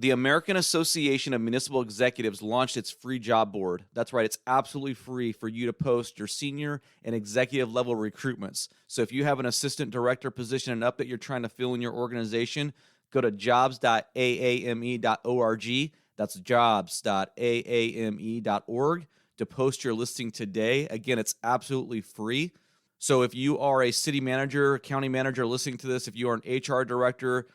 The American Association of Municipal Executives launched its free job board. That's right, it's absolutely free for you to post your senior and executive level recruitments. So if you have an assistant director position and up that you're trying to fill in your organization, go to jobs.aame.org. That's jobs.aame.org to post your listing today. Again, it's absolutely free. So if you are a city manager, county manager listening to this, if you are an HR director,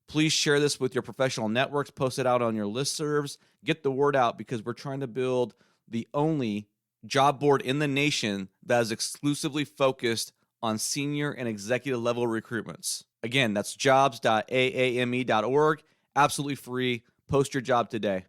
please share this with your professional networks, post it out on your listservs, get the word out, because we're trying to build the only job board in the nation that is exclusively focused on senior and executive level recruitments. Again, that's jobs.aame.org. Absolutely free. Post your job today.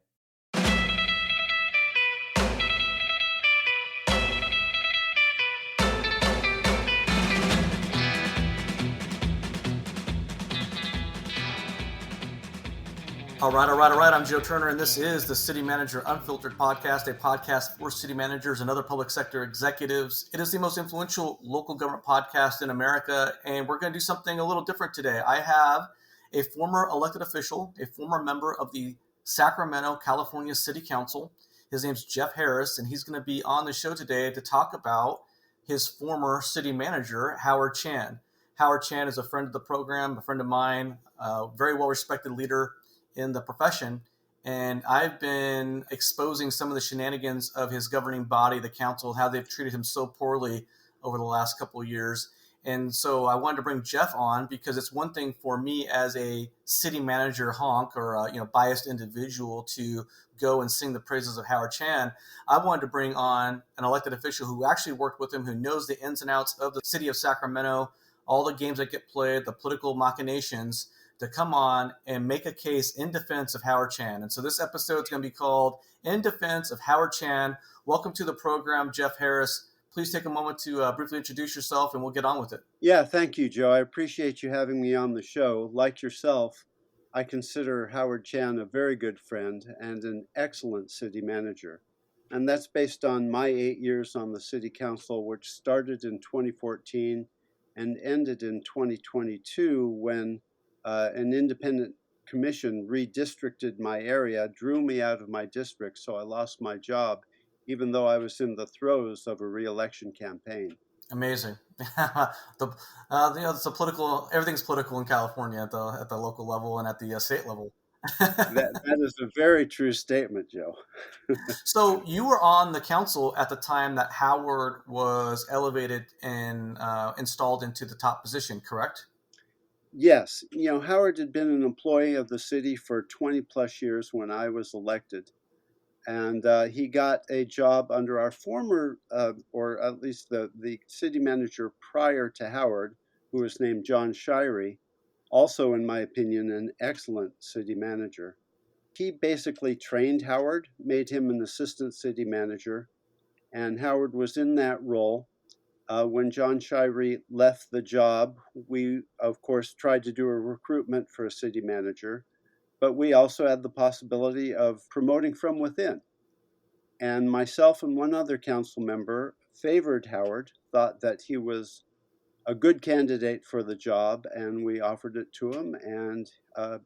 All right. I'm Joe Turner, and this is the City Manager Unfiltered podcast, a podcast for city managers and other public sector executives. It is the most influential local government podcast in America, and we're going to do something a little different today. I have a former elected official, a former member of the Sacramento, California City Council. His name's Jeff Harris, and he's going to be on the show today to talk about his former city manager, Howard Chan. Howard Chan is a friend of the program, a friend of mine, a very well-respected leader in the profession, and I've been exposing some of the shenanigans of his governing body, the council, how they've treated him so poorly over the last couple of years. And so I wanted to bring Jeff on because it's one thing for me as a city manager honk or a, biased individual to go and sing the praises of Howard Chan. I wanted to bring on an elected official who actually worked with him, who knows the ins and outs of the city of Sacramento, all the games that get played, the political machinations, to come on and make a case in defense of Howard Chan. And so this episode is going to be called In Defense of Howard Chan. Welcome to the program, Jeff Harris. Please take a moment to briefly introduce yourself and we'll get on with it. Yeah, thank you, Joe. I appreciate you having me on the show. Like yourself, I consider Howard Chan a very good friend and an excellent city manager. And that's based on my 8 years on the city council, which started in 2014 and ended in 2022 when an independent commission redistricted my area, drew me out of my district, so I lost my job, even though I was in the throes of a re-election campaign. Amazing. It's a political. Everything's political in California at the local level and at the state level. That is a very true statement, Joe. So you were on the council at the time that Howard was elevated and installed into the top position, correct? Yes, Howard had been an employee of the city for 20 plus years when I was elected. And he got a job under our former, or at least the city manager prior to Howard, who was named John Shirey, also, in my opinion, an excellent city manager. He basically trained Howard, made him an assistant city manager, and Howard was in that role. When John Shirey left the job, we, of course, tried to do a recruitment for a city manager, but we also had the possibility of promoting from within. And myself and one other council member favored Howard, thought that he was a good candidate for the job, and we offered it to him, and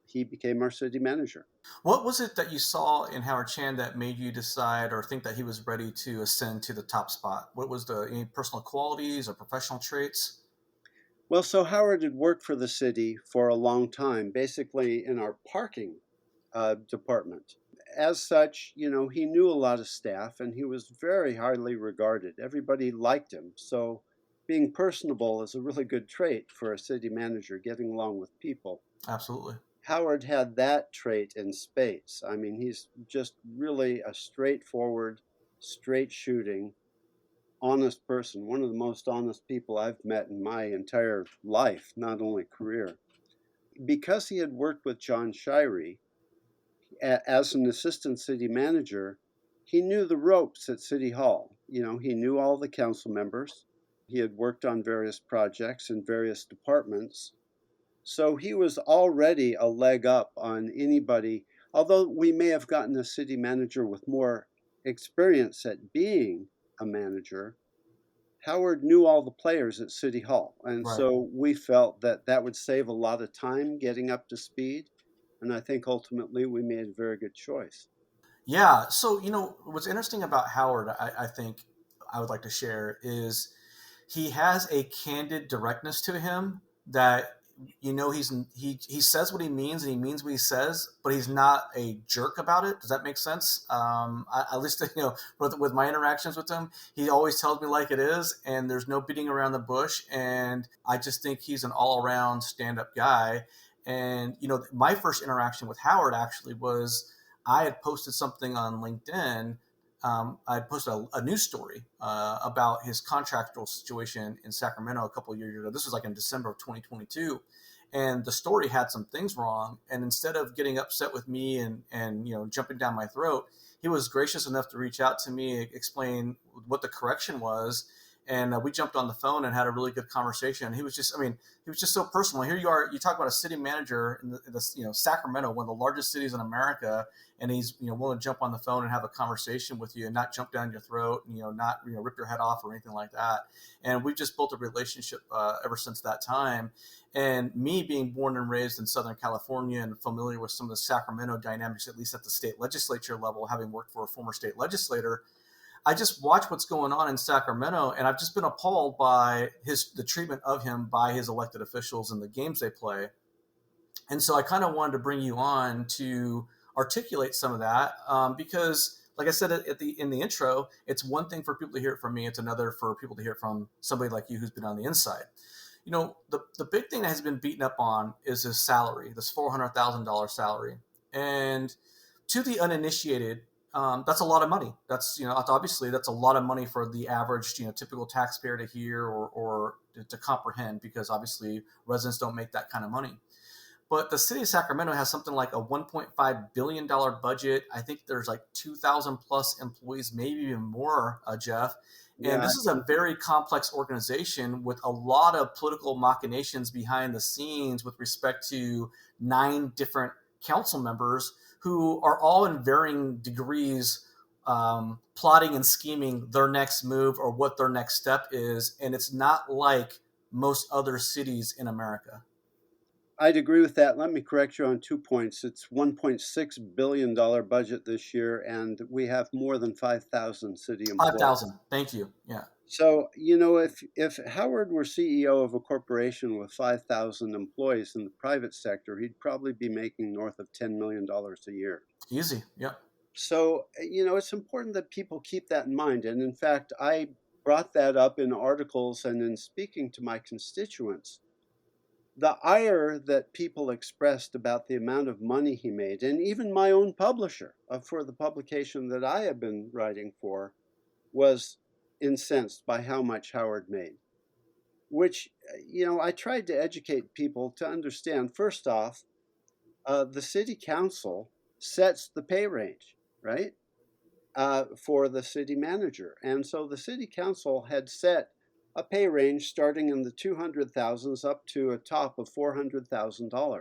he became our city manager. What was it that you saw in Howard Chan that made you decide or think that he was ready to ascend to the top spot? What was any personal qualities or professional traits? Well, so Howard had worked for the city for a long time, basically in our parking department. As such, he knew a lot of staff, and he was very highly regarded. Everybody liked him. So being personable is a really good trait for a city manager, getting along with people. Absolutely. Howard had that trait in spades. I mean, he's just really a straightforward, straight shooting, honest person, one of the most honest people I've met in my entire life, not only career. Because he had worked with John Shirey as an assistant city manager, he knew the ropes at City Hall. He knew all the council members. He had worked on various projects in various departments. So he was already a leg up on anybody, although we may have gotten a city manager with more experience at being a manager. Howard knew all the players at City Hall, and Right. so we felt that would save a lot of time getting up to speed, And I think ultimately we made a very good choice. Yeah. So, what's interesting about Howard, I think I would like to share is he has a candid directness to him that he says what he means and he means what he says, but he's not a jerk about it. Does that make sense? At least with my interactions with him, he always tells me like it is, and there's no beating around the bush. And I just think he's an all around stand up guy. And my first interaction with Howard actually was I had posted something on LinkedIn. I posted a news story about his contractual situation in Sacramento a couple of years ago. This was like in December of 2022, and the story had some things wrong. And instead of getting upset with me and jumping down my throat, he was gracious enough to reach out to me, explain what the correction was, and we jumped on the phone and had a really good conversation. He was just so personal. Here you are, you talk about a city manager in Sacramento, one of the largest cities in America, and he's willing to jump on the phone and have a conversation with you and not jump down your throat and not rip your head off or anything like that. And we've just built a relationship ever since that time. And me being born and raised in Southern California and familiar with some of the Sacramento dynamics, at least at the state legislature level, having worked for a former state legislator, I just watch what's going on in Sacramento, and I've just been appalled by the treatment of him by his elected officials and the games they play. And so I kind of wanted to bring you on to articulate some of that because, like I said in the intro, it's one thing for people to hear it from me; it's another for people to hear it from somebody like you who's been on the inside. The big thing that has been beaten up on is his salary, this $400,000 salary, and to the uninitiated, that's a lot of money. That's obviously that's a lot of money for the average typical taxpayer to hear or to comprehend, because obviously residents don't make that kind of money. But the city of Sacramento has something like a $1.5 billion budget. I think there's like 2,000 plus employees, maybe even more, Jeff. And Yeah, this is a very complex organization with a lot of political machinations behind the scenes with respect to 9 different council members who are all in varying degrees plotting and scheming their next move or what their next step is. And it's not like most other cities in America. I'd agree with that. Let me correct you on 2 points. It's $1.6 billion budget this year, and we have more than 5,000 city employees. 5,000. Thank you. Yeah. So, if Howard were CEO of a corporation with 5,000 employees in the private sector, he'd probably be making north of $10 million a year. Easy. Yeah. So, it's important that people keep that in mind. And in fact, I brought that up in articles and in speaking to my constituents. The ire that people expressed about the amount of money he made, and even my own publisher for the publication that I have been writing for, was incensed by how much Howard made. Which, I tried to educate people to understand. First off, the city council sets the pay range, right, for the city manager. And so the city council had set a pay range starting in the 200,000s up to a top of $400,000.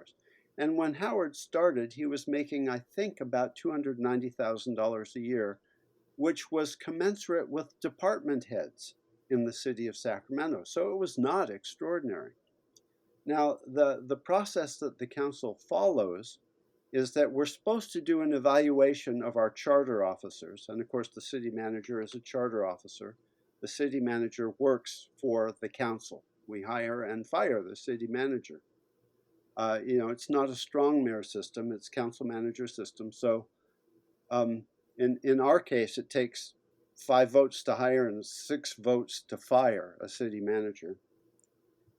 And when Howard started, he was making, I think, about $290,000 a year, which was commensurate with department heads in the city of Sacramento. So it was not extraordinary. Now, the process that the council follows is that we're supposed to do an evaluation of our charter officers. And of course, the city manager is a charter officer. The city manager works for the council. We hire and fire the city manager. It's not a strong mayor system, it's council manager system. So in our case, it takes 5 votes to hire and 6 votes to fire a city manager.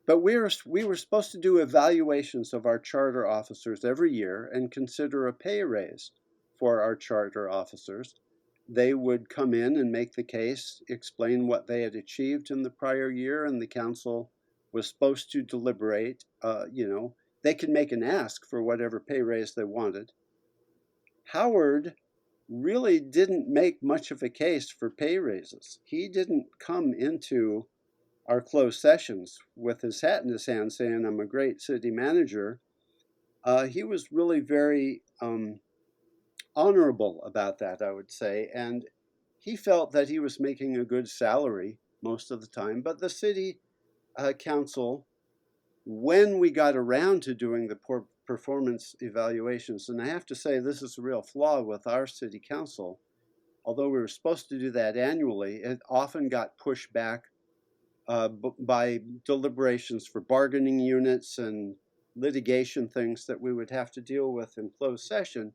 But we were supposed to do evaluations of our charter officers every year and consider a pay raise for our charter officers. They would come in and make the case, explain what they had achieved in the prior year, and the council was supposed to deliberate. They could make an ask for whatever pay raise they wanted. Howard really didn't make much of a case for pay raises. He didn't come into our closed sessions with his hat in his hand saying, "I'm a great city manager." He was really very honorable about that, I would say. And he felt that he was making a good salary most of the time. But the city council When we got around to doing the performance evaluations, and I have to say this is a real flaw with our city council, although we were supposed to do that annually, it often got pushed back by deliberations for bargaining units and litigation things that we would have to deal with in closed session.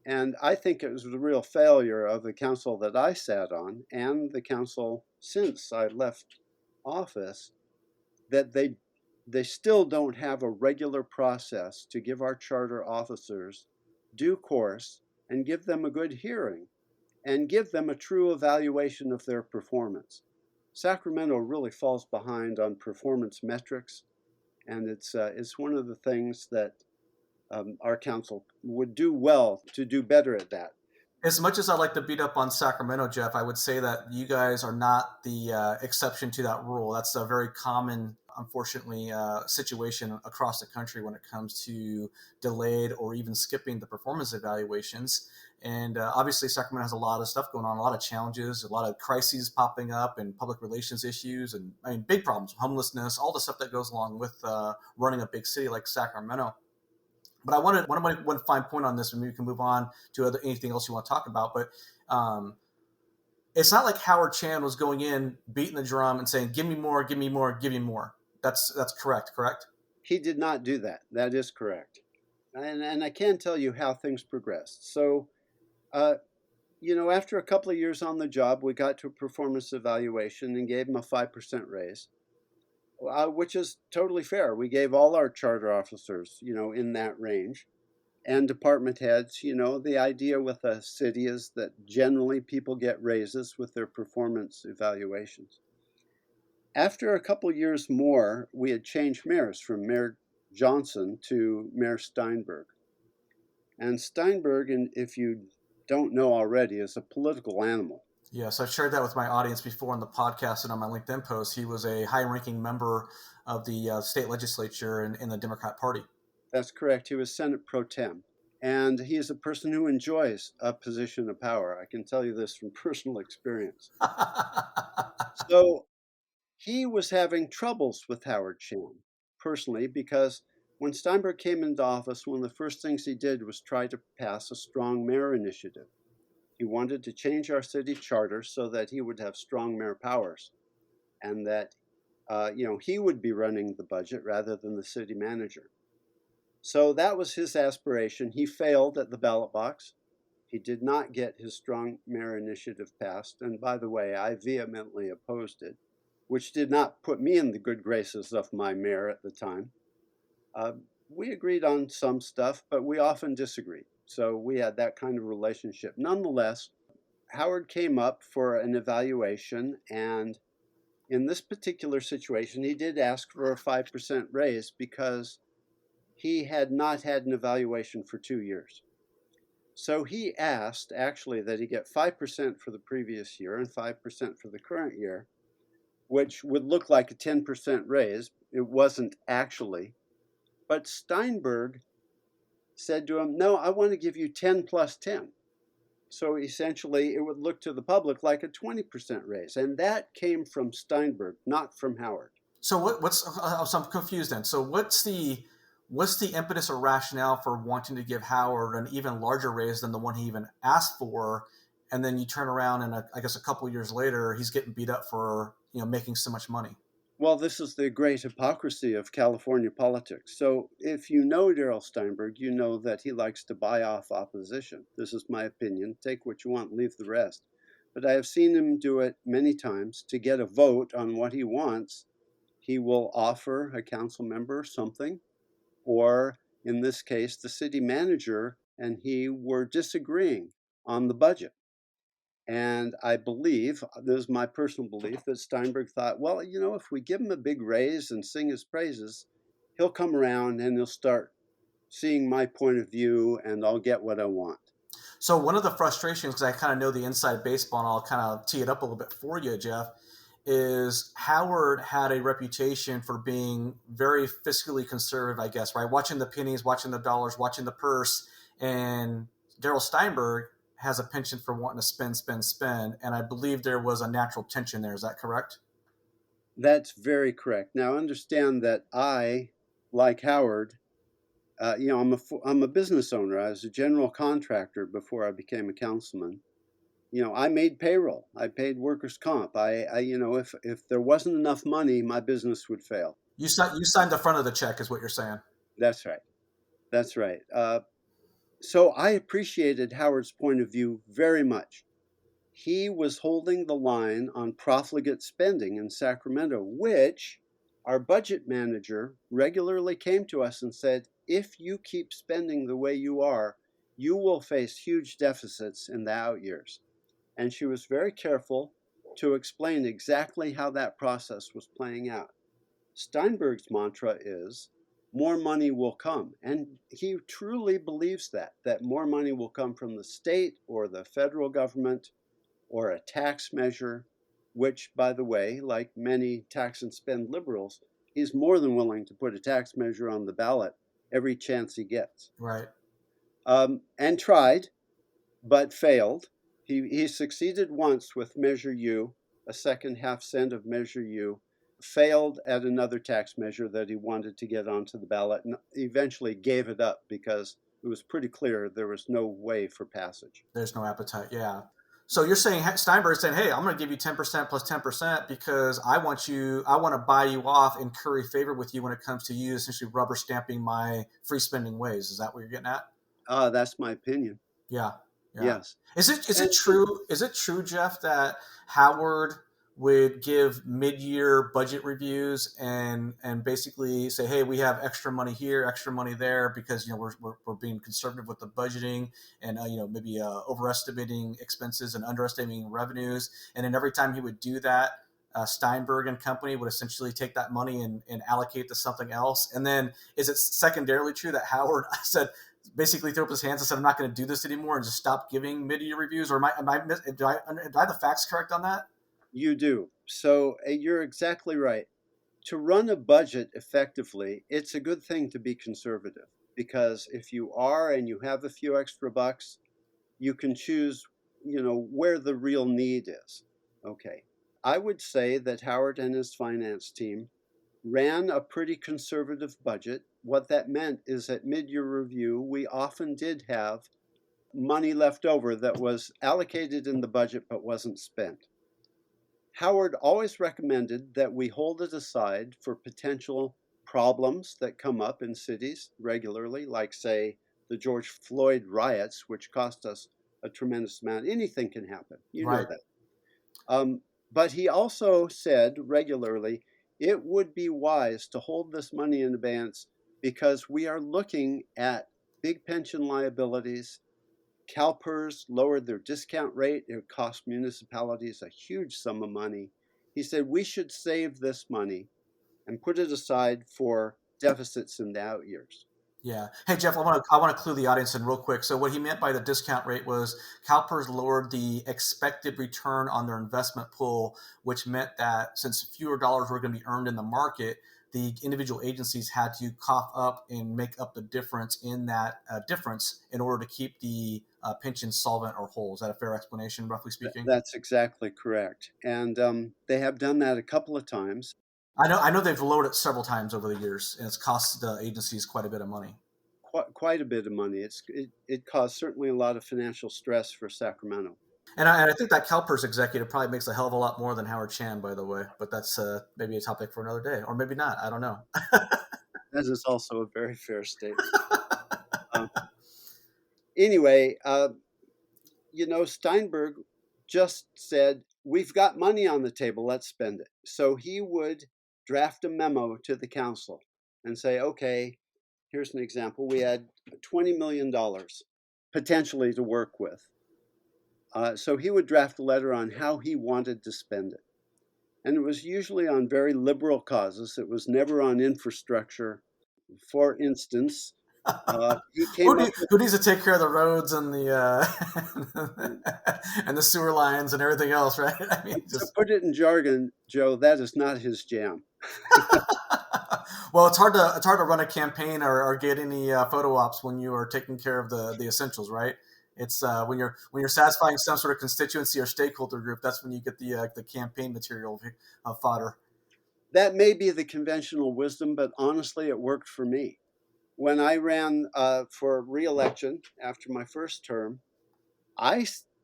And I think it was a real failure of the council that I sat on and the council since I left office that they still don't have a regular process to give our charter officers due course and give them a good hearing and give them a true evaluation of their performance. Sacramento really falls behind on performance metrics, and it's one of the things that our council would do well to do better at that. As much as I like to beat up on Sacramento, Jeff, I would say that you guys are not the exception to that rule. That's a very common, unfortunately, situation across the country when it comes to delayed or even skipping the performance evaluations. And obviously, Sacramento has a lot of stuff going on, a lot of challenges, a lot of crises popping up, and public relations issues, and I mean, big problems, homelessness, all the stuff that goes along with running a big city like Sacramento. But I wanted one fine point on this, and maybe we can move on to anything else you want to talk about. But it's not like Howard Chan was going in, beating the drum, and saying, "Give me more, give me more, give me more." That's correct. He did not do that. That is correct. And I can tell you how things progressed. So, after a couple of years on the job, we got to a performance evaluation and gave him a 5% raise, which is totally fair. We gave all our charter officers, in that range. And department heads, the idea with a city is that generally people get raises with their performance evaluations. After a couple years more, we had changed mayors from Mayor Johnson to Mayor Steinberg. And Steinberg, and if you don't know already, is a political animal. Yes, I've shared that with my audience before on the podcast and on my LinkedIn post. He was a high-ranking member of the state legislature in the Democrat Party. That's correct. He was Senate pro tem. And he is a person who enjoys a position of power. I can tell you this from personal experience. So he was having troubles with Howard Chan personally because when Steinberg came into office, one of the first things he did was try to pass a strong mayor initiative. He wanted to change our city charter so that he would have strong mayor powers and that he would be running the budget rather than the city manager. So that was his aspiration. He failed at the ballot box. He did not get his strong mayor initiative passed. And by the way, I vehemently opposed it, which did not put me in the good graces of my mayor at the time. We agreed on some stuff, but we often disagreed. So we had that kind of relationship. Nonetheless, Howard came up for an evaluation, and in this particular situation, he did ask for a 5% raise because he had not had an evaluation for 2 years. So he asked actually that he get 5% for the previous year and 5% for the current year, which would look like a 10% raise. It wasn't actually. But Steinberg said to him, no, I want to give you 10 plus 10. So essentially, it would look to the public like a 20% raise. And that came from Steinberg, not from Howard. So I'm confused then. So what's the impetus or rationale for wanting to give Howard an even larger raise than the one he even asked for? And then you turn around and I guess a couple years later, he's getting beat up for, making so much money. Well, this is the great hypocrisy of California politics. So if you know Darrell Steinberg, you know that he likes to buy off opposition. This is my opinion. Take what you want, leave the rest. But I have seen him do it many times to get a vote on what he wants. He will offer a council member something, or in this case, the city manager and he were disagreeing on the budget. And I believe, this is my personal belief, that Steinberg thought, well, if we give him a big raise and sing his praises, he'll come around and he'll start seeing my point of view and I'll get what I want. So one of the frustrations, because I kind of know the inside baseball, and I'll kind of tee it up a little bit for you, Jeff, is Howard had a reputation for being very fiscally conservative, I guess, right? Watching the pennies, watching the dollars, watching the purse. And Darrell Steinberg has a penchant for wanting to spend. And I believe there was a natural tension there. Is that correct? That's very correct. Now, understand that I, like Howard, I'm a business owner. I was a general contractor before I became a councilman. I made payroll. I paid workers' comp. If there wasn't enough money, my business would fail. You signed the front of the check, is what you're saying. That's right. That's right. So I appreciated Howard's point of view very much. He was holding the line on profligate spending in Sacramento, which our budget manager regularly came to us and said, if you keep spending the way you are, you will face huge deficits in the out years. And she was very careful to explain exactly how that process was playing out. Steinberg's mantra is more money will come. And he truly believes that more money will come from the state or the federal government or a tax measure, which, by the way, like many tax and spend liberals, he's more than willing to put a tax measure on the ballot every chance he gets. Right. And tried, but failed. He succeeded once with Measure U, a second half cent of Measure U, failed at another tax measure that he wanted to get onto the ballot, and eventually gave it up because it was pretty clear there was no way for passage. There's no appetite. Yeah. So you're saying Steinberg's saying, "Hey, I'm going to give you 10% plus 10% because I want to buy you off and curry favor with you when it comes to you essentially rubber stamping my free spending ways." Is that what you're getting at? That's my opinion. Yeah. Yeah. Yes. Is it true? Is it true, Jeff, that Howard would give mid-year budget reviews and basically say, "Hey, we have extra money here, extra money there, because we're being conservative with the budgeting and maybe overestimating expenses and underestimating revenues." And then every time he would do that, Steinberg and company would essentially take that money and allocate to something else. And then, is it secondarily true that Howard said, basically threw up his hands and said, "I'm not going to do this anymore," and just stop giving mid-year reviews? Or do I have the facts correct on that? You do. So you're exactly right. To run a budget effectively, it's a good thing to be conservative because if you are and you have a few extra bucks, you can choose, where the real need is. Okay. I would say that Howard and his finance team ran a pretty conservative budget. What that meant is at mid-year review, we often did have money left over that was allocated in the budget but wasn't spent. Howard always recommended that we hold it aside for potential problems that come up in cities regularly, like, say, the George Floyd riots, which cost us a tremendous amount. Anything can happen. You know Right. that. But he also said regularly it would be wise to hold this money in advance because we are looking at big pension liabilities. CalPERS lowered their discount rate. It cost municipalities a huge sum of money. He said we should save this money and put it aside for deficits in the out years. Yeah. Hey, Jeff, I want to clue the audience in real quick. So what he meant by the discount rate was CalPERS lowered the expected return on their investment pool, which meant that since fewer dollars were going to be earned in the market, the individual agencies had to cough up and make up the difference in that difference in order to keep the pension solvent or whole. Is that a fair explanation, roughly speaking? That's exactly correct. And they have done that a couple of times. I know they've lowered it several times over the years, and it's cost the agencies quite a bit of money. Quite a bit of money. It caused certainly a lot of financial stress for Sacramento. And I think that CalPERS executive probably makes a hell of a lot more than Howard Chan, by the way. But that's maybe a topic for another day, or maybe not. I don't know. That is also a very fair statement. Anyway, Steinberg just said, we've got money on the table, let's spend it. So he would draft a memo to the council and say, okay, here's an example. We had $20 million potentially to work with. So he would draft a letter on how he wanted to spend it. And it was usually on very liberal causes. It was never on infrastructure. For instance, he came up with Who needs to take care of the roads and the and the sewer lines and everything else, right? I mean, to put it in jargon, Joe, that is not his jam. Well, it's hard to run a campaign or get any photo ops when you are taking care of the essentials, right? It's when you're satisfying some sort of constituency or stakeholder group, that's when you get the campaign material fodder. That may be the conventional wisdom, but honestly, it worked for me. When I ran for re-election after my first term,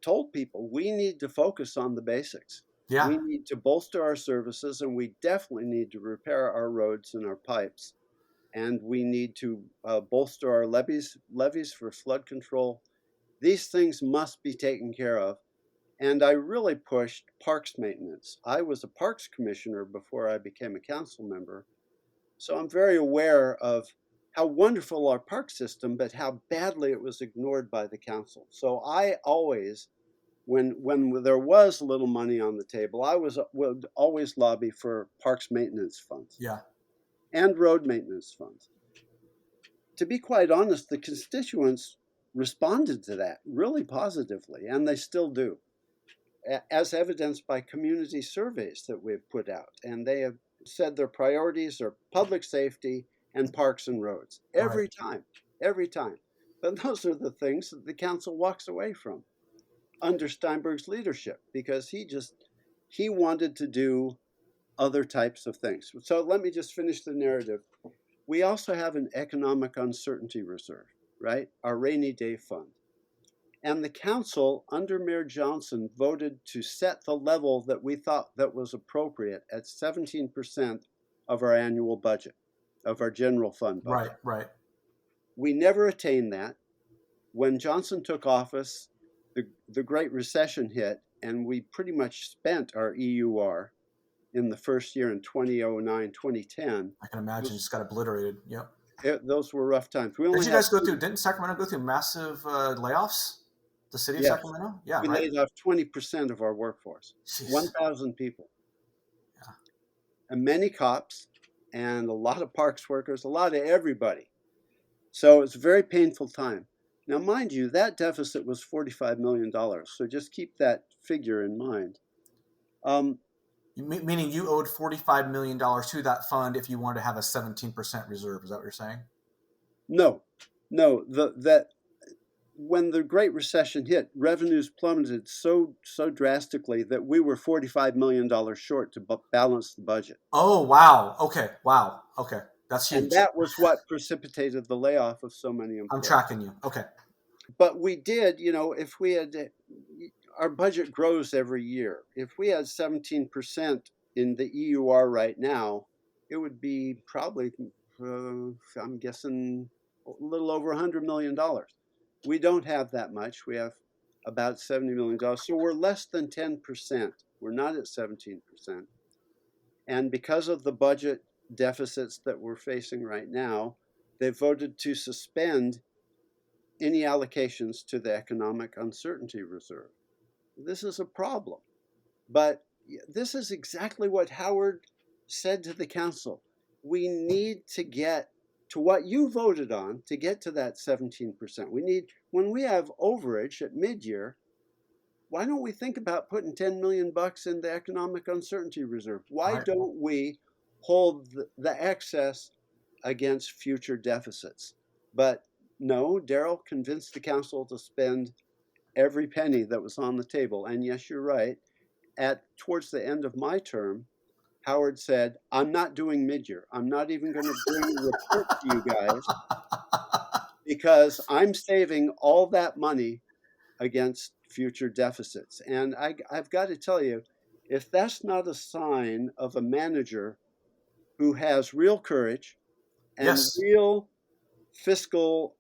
told people we need to focus on the basics. Yeah, We need to bolster our services, and we definitely need to repair our roads and our pipes. And we need to bolster our levees for flood control. These things must be taken care of. And I really pushed parks maintenance. I was a parks commissioner before I became a council member. So I'm very aware of how wonderful our park system, but how badly it was ignored by the council. So I always, when there was a little money on the table, would always lobby for parks maintenance funds yeah, and road maintenance funds. To be quite honest, the constituents responded to that really positively, and they still do, as evidenced by community surveys that we've put out. And they have said their priorities are public safety and parks and roads right. every time, every time. But those are the things that the council walks away from under Steinberg's leadership, because he wanted to do other types of things. So let me just finish the narrative. We also have an economic uncertainty reserve, right? Our rainy day fund. And the council under Mayor Johnson voted to set the level that we thought that was appropriate at 17% of our annual budget, of our general fund Right, budget. right. We never attained that. When Johnson took office, the Great Recession hit, and we pretty much spent our EUR in the first year in 2009, 2010. I can imagine. Just got obliterated. Yep. Those were rough times. We Did only you had guys go through? Didn't Sacramento go through massive layoffs? The city of yes, Sacramento. Yeah, we right. laid off 20% of our workforce, Jeez. 1,000 people, Yeah. and many cops, and a lot of parks workers, a lot of everybody. So it's a very painful time. Now, mind you, that deficit was $45 million. So just keep that figure in mind. Um, Meaning you owed $45 million to that fund if you wanted to have a 17% reserve. Is that what you're saying? no, no, that when the Great Recession hit, revenues plummeted so drastically that we were $45 million short to balance the budget. Oh, wow. Okay. Wow. Okay. That's And huge. that was what precipitated the layoff of so many I'm employees. tracking you. Okay. But we did, if we had, our budget grows every year. If we had 17% in the EUR right now, it would be probably, I'm guessing, a little over $100 million. We don't have that much. We have about $70 million. So we're less than 10%. We're not at 17%. And because of the budget deficits that we're facing right now, they voted to suspend any allocations to the Economic Uncertainty Reserve. This is a problem. But this is exactly what Howard said to the council. We need to get to what you voted on to get to that 17%. When we have overage at mid-year, why don't we think about putting 10 million bucks in the Economic Uncertainty Reserve? Why Right. don't we hold the excess against future deficits? But no, Daryl convinced the council to spend every penny that was on the table. And yes, you're right. Towards the end of my term, Howard said, I'm not doing mid-year. I'm not even going to bring a report to you guys because I'm saving all that money against future deficits. And I've got to tell you, if that's not a sign of a manager who has real courage and Yes. real fiscal,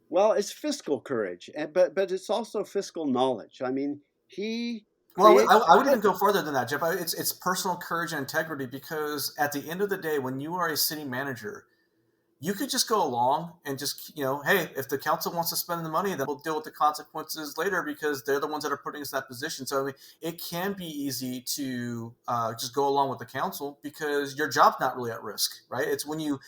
well, it's fiscal courage, but it's also fiscal knowledge. I mean, he Well, created I a would even go budget. further than that, Jeff. It's personal courage and integrity because at the end of the day, when you are a city manager, you could just go along and just, hey, if the council wants to spend the money, then we'll deal with the consequences later because they're the ones that are putting us in that position. So I mean, it can be easy to just go along with the council because your job's not really at risk, right? It's when you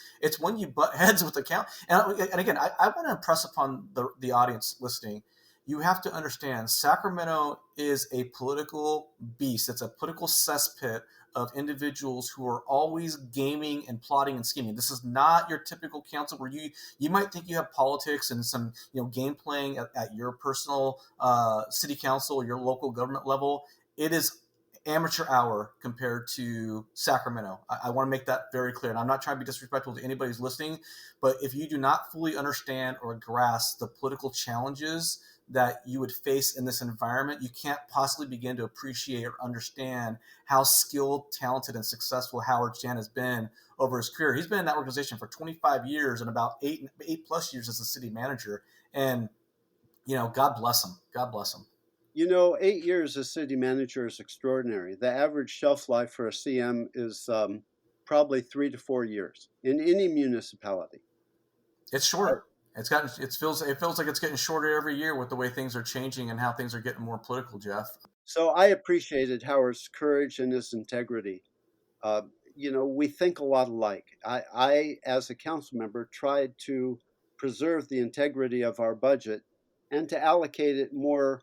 butt heads with the council. And again, I want to impress upon the audience listening. You have to understand, Sacramento is a political beast. It's a political cesspit of individuals who are always gaming and plotting and scheming. This is not your typical council where you might think you have politics and some game playing at your personal city council or your local government level. It is amateur hour compared to Sacramento. I want to make that very clear. And I'm not trying to be disrespectful to anybody who's listening, but if you do not fully understand or grasp the political challenges that you would face in this environment, you can't possibly begin to appreciate or understand how skilled, talented, and successful Howard Chan has been over his career. He's been in that organization for 25 years and about eight plus years as a city manager. And, God bless him. God bless him. 8 years as city manager is extraordinary. The average shelf life for a CM is probably 3 to 4 years in any municipality. It's short. It feels like it's getting shorter every year with the way things are changing and how things are getting more political, Jeff. So I appreciated Howard's courage and his integrity. Uh, we think a lot alike. I, as a council member, tried to preserve the integrity of our budget and to allocate it more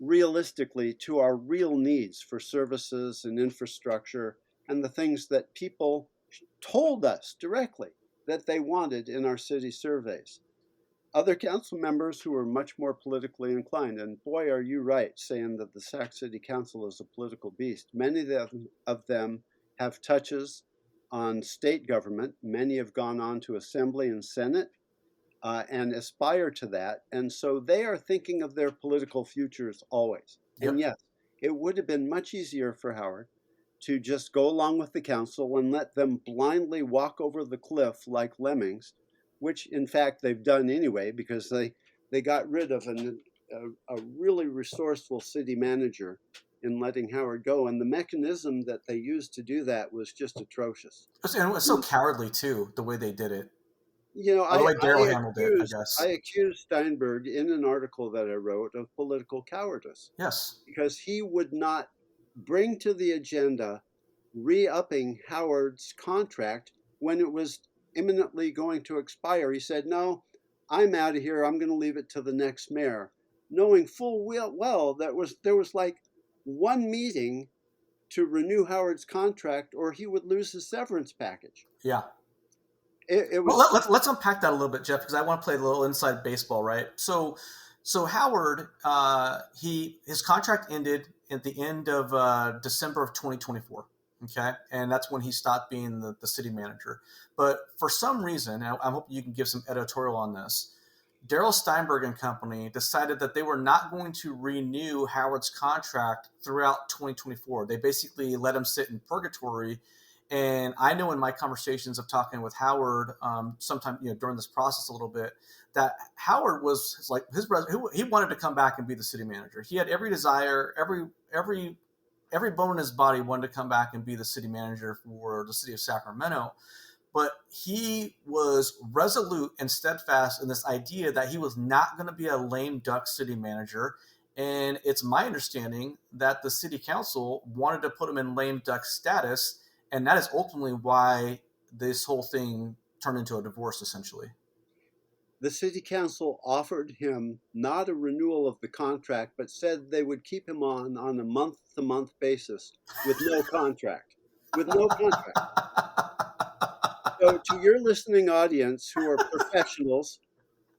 realistically to our real needs for services and infrastructure and the things that people told us directly that they wanted in our city surveys. Other council members who are much more politically inclined, and boy, are you right saying that the Sac City Council is a political beast. Many of them have touches on state government. Many have gone on to Assembly and Senate and aspire to that. And so they are thinking of their political futures always. Yep. And yes, it would have been much easier for Howard to just go along with the council and let them blindly walk over the cliff like lemmings, which in fact they've done anyway, because they got rid of a really resourceful city manager in letting Howard go. And the mechanism that they used to do that was just atrocious. And it was so cowardly, too, the way they did it. I accused Steinberg in an article that I wrote of political cowardice. Yes. Because he would not bring to the agenda re-upping Howard's contract when it was imminently going to expire. He said, no, I'm out of here. I'm going to leave it to the next mayor, knowing full well that there was like one meeting to renew Howard's contract or he would lose his severance package. Yeah. It was. Well, let's unpack that a little bit, Jeff, because I want to play a little inside baseball, right? So Howard, his contract ended at the end of December of 2024. Okay, and that's when he stopped being the city manager. But for some reason, and I hope you can give some editorial on this, Darrell Steinberg and company decided that they were not going to renew Howard's contract throughout 2024. They basically let him sit in purgatory. And I know in my conversations of talking with Howard, sometime during this process a little bit, that Howard was like he wanted to come back and be the city manager. He had every desire, every bone in his body wanted to come back and be the city manager for the city of Sacramento. But he was resolute and steadfast in this idea that he was not going to be a lame duck city manager. And it's my understanding that the city council wanted to put him in lame duck status. And that is ultimately why this whole thing turned into a divorce, essentially. The city council offered him not a renewal of the contract, but said they would keep him on a month-to-month basis with no contract. With no contract. So to your listening audience who are professionals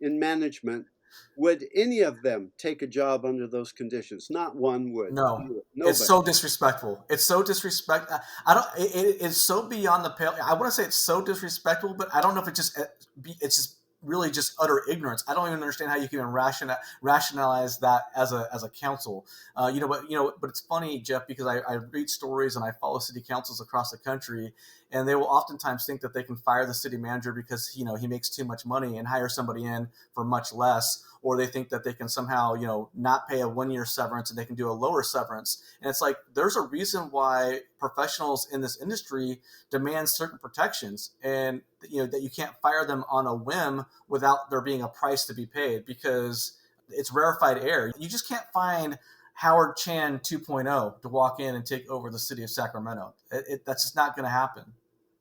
in management, would any of them take a job under those conditions? Not one would. No. Nobody. It's so disrespectful. It's so disrespectful. It's so beyond the pale. I want to say it's so disrespectful, but I don't know if it's just really just utter ignorance. I don't even understand how you can even rationalize that as a council. But it's funny, Jeff, because I read stories and I follow city councils across the country, and they will oftentimes think that they can fire the city manager because he makes too much money and hire somebody in for much less, or they think that they can somehow not pay a 1-year severance and they can do a lower severance. And it's like there's a reason why professionals in this industry demand certain protections, and that you can't fire them on a whim without there being a price to be paid, because it's rarefied air. You just can't find Howard Chan 2.0 to walk in and take over the city of Sacramento. That's just not going to happen.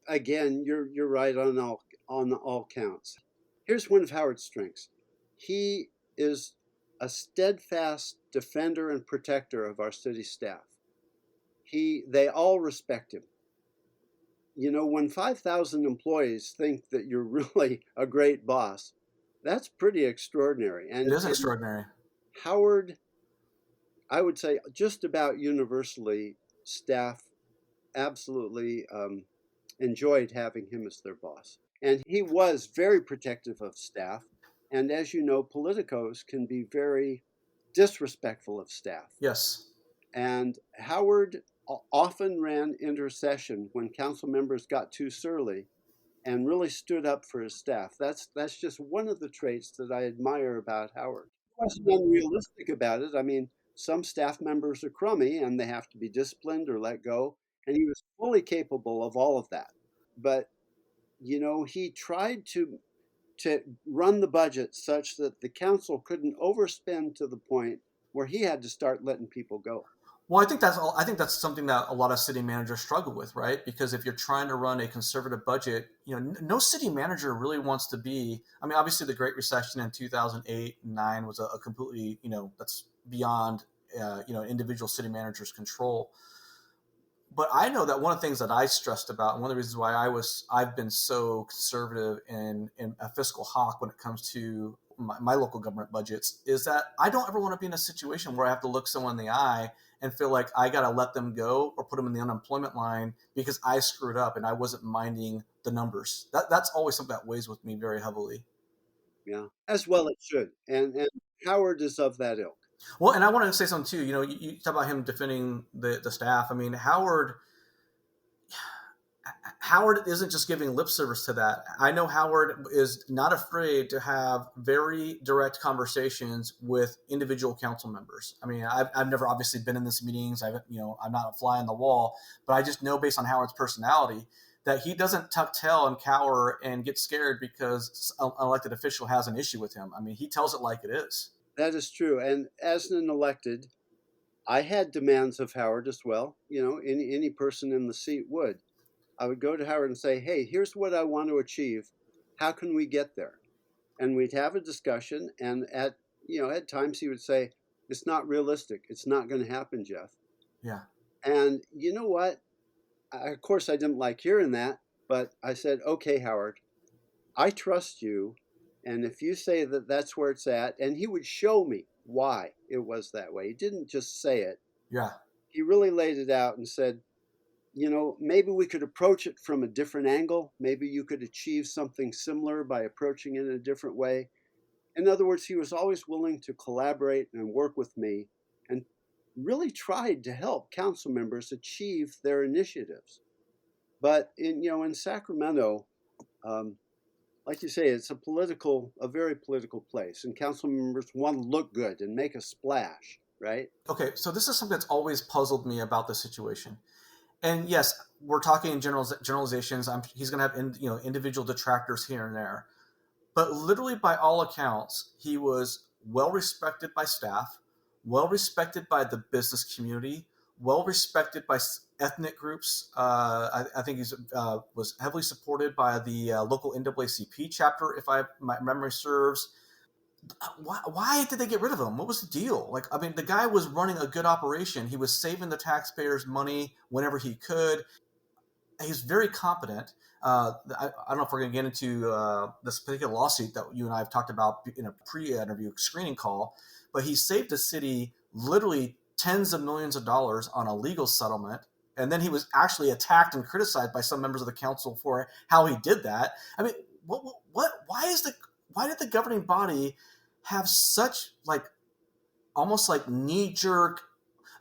Again, you're right on all counts. Here's one of Howard's strengths. He is a steadfast defender and protector of our city staff. They all respect him. When 5,000 employees think that you're really a great boss, that's pretty extraordinary. And it is extraordinary. Howard, I would say just about universally, staff absolutely enjoyed having him as their boss. And he was very protective of staff. And as you know, politicos can be very disrespectful of staff. Yes. And Howard often ran intercession when council members got too surly and really stood up for his staff. That's just one of the traits that I admire about Howard. He wasn't unrealistic about it. I mean, some staff members are crummy and they have to be disciplined or let go, and he was fully capable of all of that. But he tried to run the budget such that the council couldn't overspend to the point where he had to start letting people go. Well, I think that's all. I think that's something that a lot of city managers struggle with, right? Because if you're trying to run a conservative budget, no city manager really wants to be. I mean, obviously, the Great Recession in 2008 and 9 was a completely, that's beyond, individual city managers' control. But I know that one of the things that I stressed about, and one of the reasons why I've been so conservative and a fiscal hawk when it comes to my local government budgets, is that I don't ever want to be in a situation where I have to look someone in the eye and feel like I got to let them go or put them in the unemployment line because I screwed up and I wasn't minding the numbers. That's always something that weighs with me very heavily. Yeah, as well it should. And Howard is of that ilk. Well, and I wanted to say something too. You talk about him defending the staff. I mean, Howard isn't just giving lip service to that. I know Howard is not afraid to have very direct conversations with individual council members. I mean, I've never obviously been in these meetings. I'm not a fly on the wall, but I just know based on Howard's personality that he doesn't tuck tail and cower and get scared because an elected official has an issue with him. I mean, he tells it like it is. That is true. And as an elected, I had demands of Howard as well. Any person in the seat would. I would go to Howard and say, "Hey, here's what I want to achieve. How can we get there?" And we'd have a discussion. And at times he would say, "It's not realistic. It's not going to happen, Jeff." Yeah. And you know what? Of course, I didn't like hearing that, but I said, "Okay, Howard, I trust you. And if you say that that's where it's at," and he would show me why it was that way. He didn't just say it. Yeah. He really laid it out and said, maybe we could approach it from a different angle. Maybe you could achieve something similar by approaching it in a different way. In other words, he was always willing to collaborate and work with me and really tried to help council members achieve their initiatives. But in Sacramento, like you say, it's a very political place, and council members want to look good and make a splash, right? Okay. So this is something that's always puzzled me about the situation. And yes, we're talking in generalizations. He's going to have individual detractors here and there, but literally by all accounts, he was well respected by staff, well respected by the business community, well respected by ethnic groups. I think he was heavily supported by the local NAACP chapter, if my memory serves. Why did they get rid of him? What was the deal? Like, I mean, the guy was running a good operation. He was saving the taxpayers money whenever he could. He's very competent. I don't know if we're going to get into this particular lawsuit that you and I have talked about in a pre-interview screening call, but he saved the city literally tens of millions of dollars on a legal settlement. And then he was actually attacked and criticized by some members of the council for how he did that. I mean, why did the governing body have such almost like knee jerk?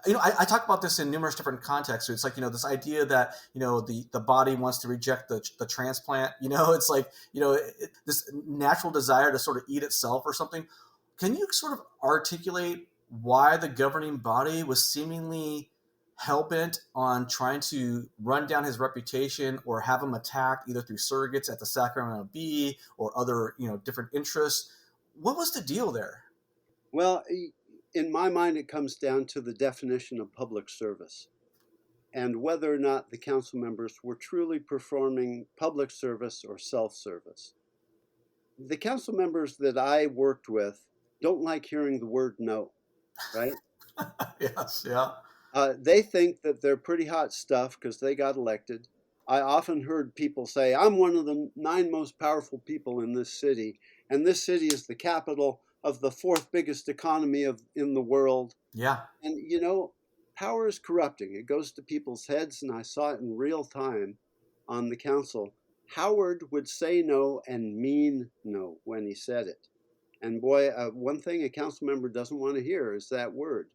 I talk about this in numerous different contexts. So it's like, this idea that, the body wants to reject the transplant, it's like, this natural desire to sort of eat itself or something. Can you sort of articulate why the governing body was seemingly hell-bent on trying to run down his reputation or have him attacked either through surrogates at the Sacramento Bee or other, different interests? What was the deal there? Well, in my mind, it comes down to the definition of public service and whether or not the council members were truly performing public service or self-service. The council members that I worked with don't like hearing the word no, right? Yes, yeah. They think that they're pretty hot stuff because they got elected. I often heard people say, "I'm one of the 9 most powerful people in this city, and this city is the capital of the 4th biggest economy in the world." Yeah. And power is corrupting. It goes to people's heads, and I saw it in real time on the council. Howard would say no and mean no when he said it. And boy, one thing a council member doesn't want to hear is that word.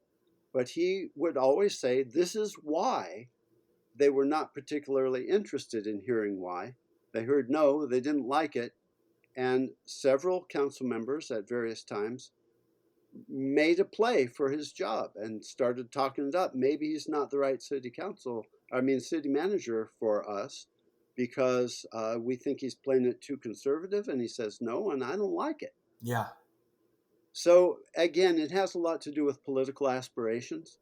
But he would always say, this is why. They were not particularly interested in hearing why. They heard no, they didn't like it. And several council members at various times made a play for his job and started talking it up. Maybe he's not the right city manager for us because we think he's playing it too conservative. And he says no, and I don't like it. Yeah. So again, it has a lot to do with political aspirations.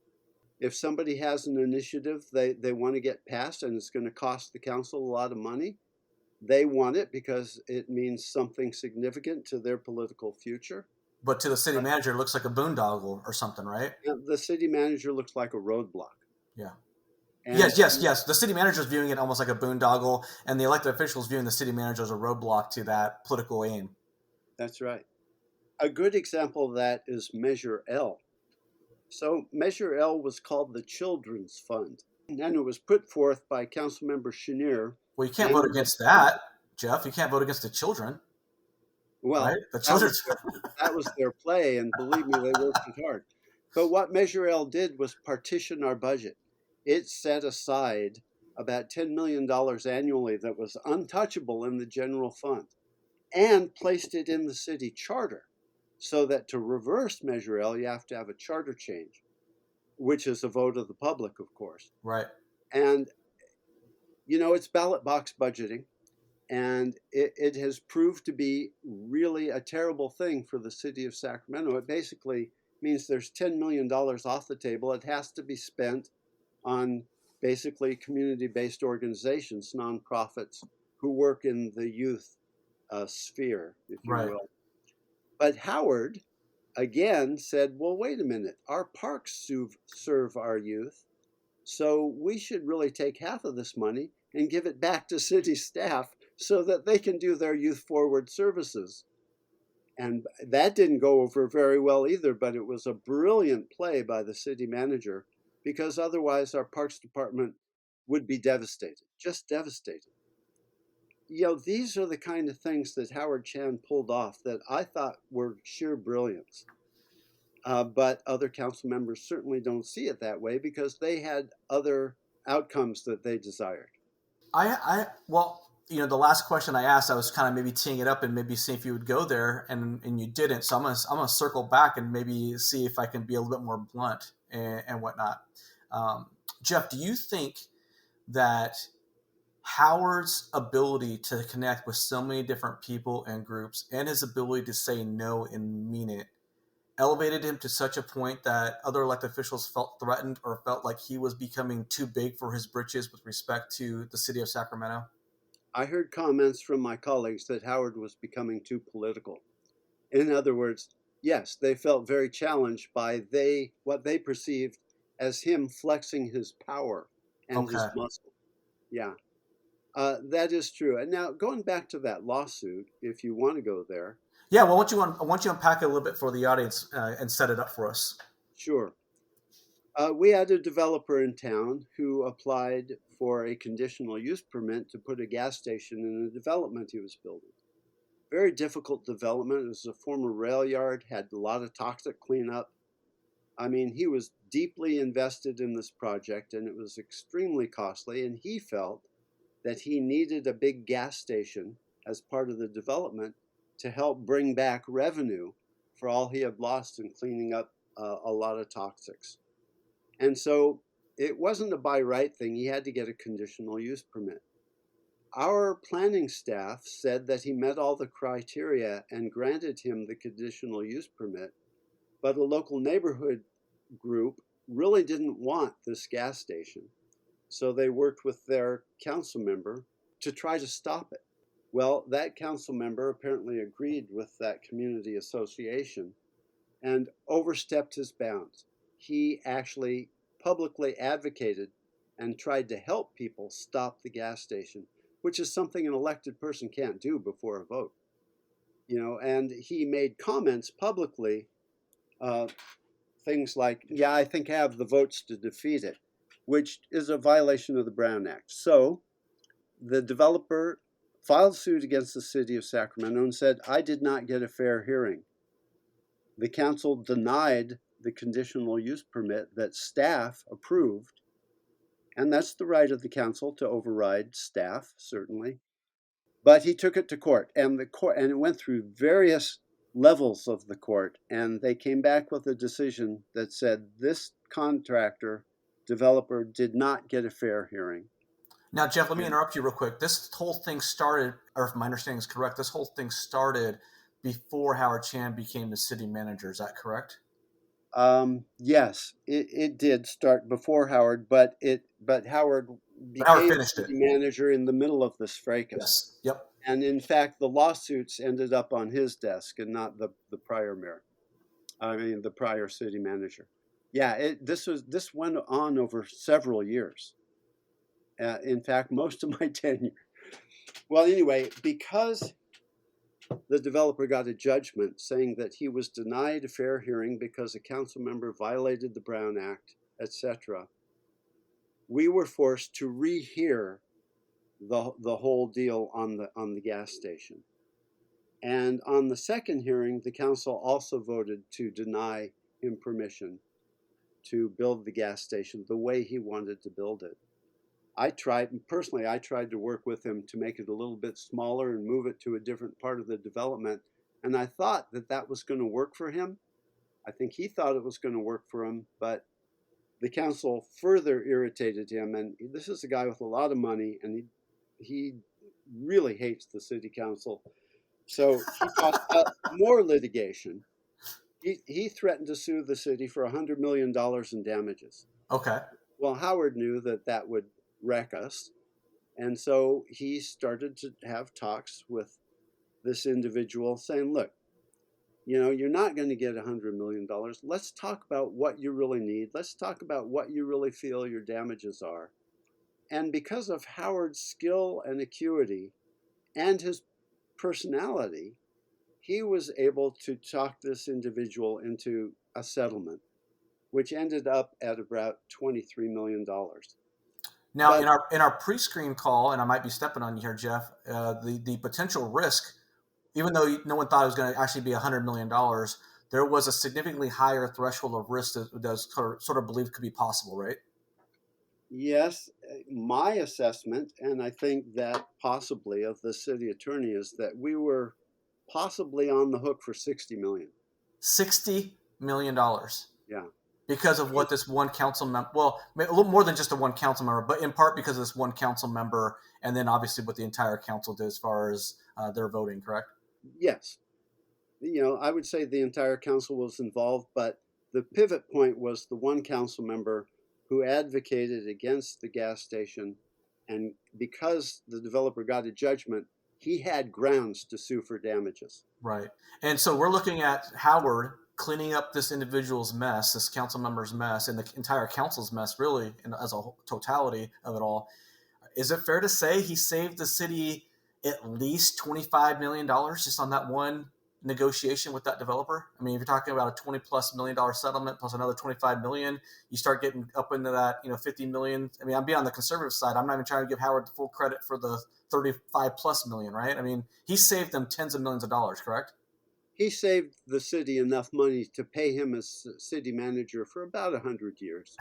If somebody has an initiative they want to get passed and it's going to cost the council a lot of money, they want it because it means something significant to their political future. But to the city manager, it looks like a boondoggle or something, right? The city manager looks like a roadblock. Yeah. And Yes. The city manager is viewing it almost like a boondoggle, and the elected officials viewing the city manager as a roadblock to that political aim. That's right. A good example of that is Measure L. So Measure L was called the Children's Fund, and it was put forth by Councilmember Chenier. Well, you can't vote against that, Jeff. You can't vote against the children. Well, right? The children. That was their play, and believe me, they worked hard. But what Measure L did was partition our budget. It set aside about $10 million annually that was untouchable in the general fund and placed it in the city charter, so that to reverse Measure L, you have to have a charter change, which is a vote of the public, of course. Right. And, it's ballot box budgeting, and it has proved to be really a terrible thing for the city of Sacramento. It basically means there's $10 million off the table. It has to be spent on basically community-based organizations, nonprofits who work in the youth sphere, if you will. But Howard, again, said, well, wait a minute, our parks serve our youth, so we should really take half of this money and give it back to city staff so that they can do their youth forward services. And that didn't go over very well either, but it was a brilliant play by the city manager, because otherwise our parks department would be devastated, just devastated. These are the kind of things that Howard Chan pulled off that I thought were sheer brilliance. But other council members certainly don't see it that way because they had other outcomes that they desired. Well, the last question I asked, I was kind of maybe teeing it up and maybe see if you would go there, and you didn't. So I'm gonna circle back and maybe see if I can be a little bit more blunt and whatnot. Jeff, do you think that Howard's ability to connect with so many different people and groups and his ability to say no and mean it elevated him to such a point that other elected officials felt threatened or felt like he was becoming too big for his britches with respect to the city of Sacramento? I heard comments from my colleagues that Howard was becoming too political. In other words, yes, they felt very challenged by what they perceived as him flexing his power and his muscle. Yeah, that is true. And now going back to that lawsuit, if you want to go there. Yeah, well, I want you to unpack it a little bit for the audience and set it up for us. Sure. We had a developer in town who applied for a conditional use permit to put a gas station in a development he was building. Very difficult development. It was a former rail yard, had a lot of toxic cleanup. I mean, he was deeply invested in this project, and it was extremely costly, and he felt that he needed a big gas station as part of the development to help bring back revenue for all he had lost in cleaning up a lot of toxics. And so it wasn't a by right thing. He had to get a conditional use permit. Our planning staff said that he met all the criteria and granted him the conditional use permit, but a local neighborhood group really didn't want this gas station. So they worked with their council member to try to stop it. Well, that council member apparently agreed with that community association and overstepped his bounds. He actually publicly advocated and tried to help people stop the gas station, which is something an elected person can't do before a vote. And he made comments publicly things like, yeah, I think I have the votes to defeat it, which is a violation of the Brown Act. So the developer filed suit against the city of Sacramento and said, I did not get a fair hearing. The council denied the conditional use permit that staff approved, and that's the right of the council to override staff, certainly. But he took it to court, and it went through various levels of the court, and they came back with a decision that said this contractor developer did not get a fair hearing. Now, Jeff, let me interrupt you real quick. This whole thing started, or if my understanding is correct, this whole thing started before Howard Chan became the city manager. Is that correct? Yes, it did start before Howard, but Howard But Howard became finished it. city manager in the middle of this fracas. Yes. Yep. And in fact, the lawsuits ended up on his desk and not the prior mayor. I mean, the prior city manager. Yeah, this went on over several years. In fact, most of my tenure. Well, anyway, because the developer got a judgment saying that he was denied a fair hearing because a council member violated the Brown Act, etc., we were forced to rehear the whole deal on the gas station. And on the second hearing, the council also voted to deny him permission to build the gas station the way he wanted to build it. I tried to work with him to make it a little bit smaller and move it to a different part of the development. And I thought that was going to work for him. I think he thought it was going to work for him, but the council further irritated him. And this is a guy with a lot of money, and he really hates the city council. So he got more litigation. He threatened to sue the city for $100 million in damages. Okay. Well, Howard knew that would wreck us. And so he started to have talks with this individual saying, look, you're not going to get $100 million. Let's talk about what you really need. Let's talk about what you really feel your damages are. And because of Howard's skill and acuity and his personality, he was able to talk this individual into a settlement, which ended up at about $23 million. Now, in our pre-screen call, and I might be stepping on you here, Jeff, the potential risk, even though no one thought it was going to actually be $100 million, there was a significantly higher threshold of risk that was sort of believed could be possible, right? Yes, my assessment, and I think that possibly of the city attorney, is that we were possibly on the hook for $60 million. $60 million. Yeah. Because of what this one council member, well, a little more than just a one council member, but in part because of this one council member, and then obviously what the entire council did as far as their voting, correct? Yes. I would say the entire council was involved, but the pivot point was the one council member who advocated against the gas station. And because the developer got a judgment, he had grounds to sue for damages. Right. And so we're looking at Howard cleaning up this individual's mess, this council member's mess, and the entire council's mess, really, as a totality of it all. Is it fair to say he saved the city at least $25 million just on that one negotiation with that developer? I mean, if you're talking about a $20+ million settlement plus another $25 million, you start getting up into that, $50 million. I mean, I'm being on the conservative side. I'm not even trying to give Howard the full credit for the $35+ million, right? I mean, he saved them tens of millions of dollars, correct? He saved the city enough money to pay him as city manager for about 100 years.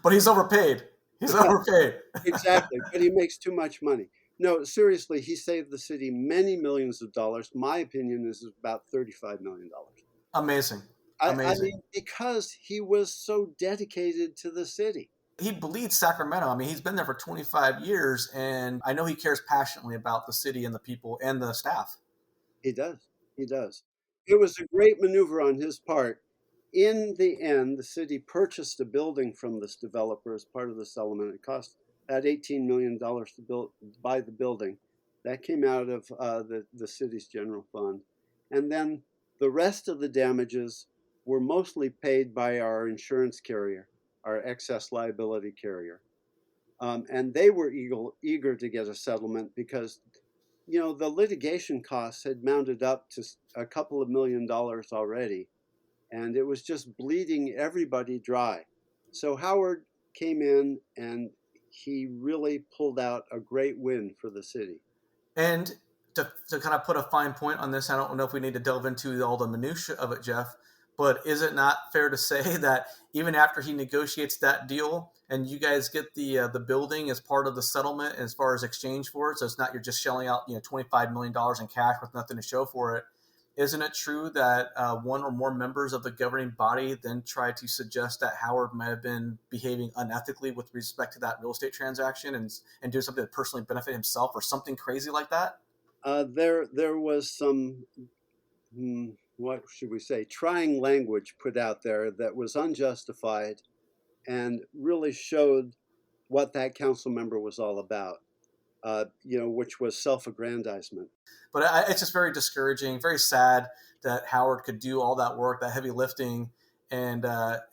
But he's overpaid. He's overpaid. Exactly. But he makes too much money. No, seriously, he saved the city many millions of dollars. My opinion is about $35 million. Amazing. I mean, because he was so dedicated to the city. He bleeds Sacramento. I mean, he's been there for 25 years, and I know he cares passionately about the city and the people and the staff. He does. He does. It was a great maneuver on his part. In the end, the city purchased a building from this developer as part of the settlement. It cost about $18 million to buy the building. That came out of the city's general fund. And then the rest of the damages were mostly paid by our insurance carrier, our excess liability carrier. And they were eager to get a settlement because the litigation costs had mounted up to a couple of $1 million already. and it was just bleeding everybody dry. So Howard came in and he really pulled out a great win for the city. And to kind of put a fine point on this, I don't know if we need to delve into all the minutia of it, Jeff, but is it not fair to say that even after he negotiates that deal and you guys get the building as part of the settlement as far as exchange for it, so it's not you're just shelling out $25 million in cash with nothing to show for it? Isn't it true that one or more members of the governing body then tried to suggest that Howard might have been behaving unethically with respect to that real estate transaction and do something to personally benefit himself or something crazy like that? There was some, what should we say, trying language put out there that was unjustified and really showed what that council member was all about, which was self-aggrandizement. But it's just very discouraging, very sad that Howard could do all that work, that heavy lifting, and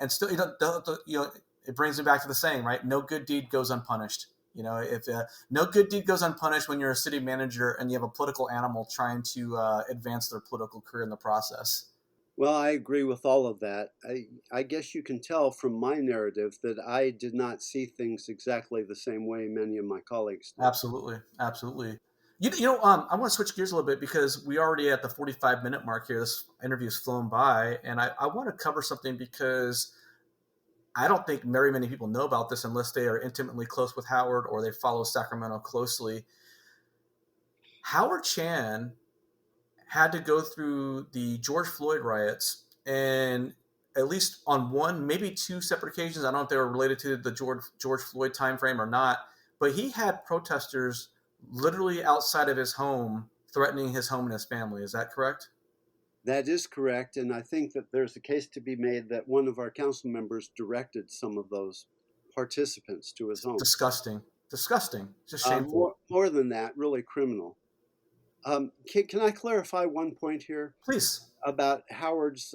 still, it brings me back to the saying, right? No good deed goes unpunished. If no good deed goes unpunished when you're a city manager and you have a political animal trying to advance their political career in the process. Well, I agree with all of that. I guess you can tell from my narrative that I did not see things exactly the same way many of my colleagues did. Absolutely, absolutely. I want to switch gears a little bit because we already at the 45-minute mark here. This interview's flown by, and I want to cover something because I don't think very many people know about this unless they are intimately close with Howard or they follow Sacramento closely. Howard Chan had to go through the George Floyd riots, and at least on one, maybe two separate occasions, I don't know if they were related to the George Floyd timeframe or not, but he had protesters literally outside of his home threatening his home and his family. Is that correct? That is correct, and I think that there's a case to be made that one of our council members directed some of those participants to his home. Disgusting. Disgusting. Just shameful. More than that, really criminal. Can I clarify one point here? Please. About Howard's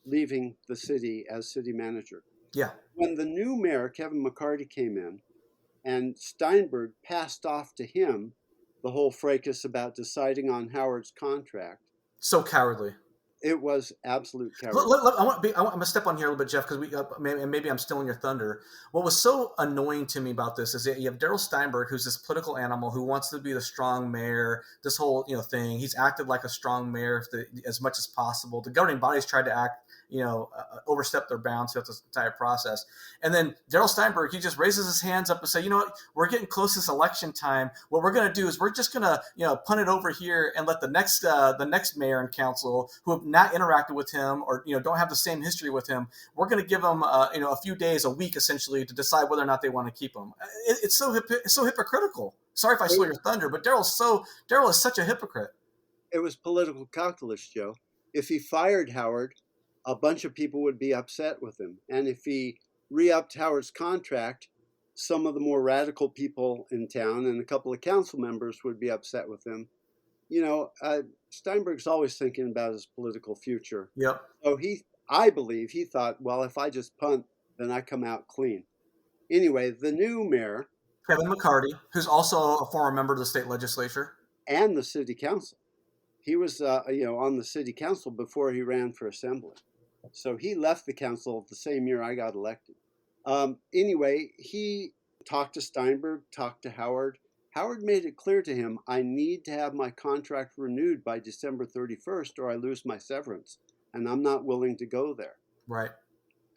leaving the city as city manager. Yeah. When the new mayor, Kevin McCarty, came in and Steinberg passed off to him the whole fracas about deciding on Howard's contract. So cowardly. It was absolute cowardly. I want to step on here a little bit, Jeff, because maybe I'm stealing your thunder. What was so annoying to me about this is that you have Darrell Steinberg, who's this political animal who wants to be the strong mayor. This whole thing, he's acted like a strong mayor as much as possible. The governing bodies tried to act, overstep their bounds throughout this entire process. And then Darrell Steinberg, he just raises his hands up and say, what, we're getting close to this election time. What we're going to do is we're just going to punt it over here and let the next mayor and council who have not interacted with him or don't have the same history with him, we're going to give them a few days, a week essentially, to decide whether or not they want to keep him. It's so hypocritical. Sorry if I stole your thunder, but Darrell is such a hypocrite. It was political calculus, Joe. If he fired Howard, a bunch of people would be upset with him. And if he re-upped Howard's contract, some of the more radical people in town and a couple of council members would be upset with him. Steinberg's always thinking about his political future. Yep. So I believe he thought, well, if I just punt, then I come out clean. Anyway, the new mayor, Kevin McCarty, who's also a former member of the state legislature and the city council. He was, on the city council before he ran for assembly. So he left the council the same year I got elected. Anyway, he talked to Steinberg, talked to Howard. Howard made it clear to him, I need to have my contract renewed by December 31st or I lose my severance, and I'm not willing to go there. Right.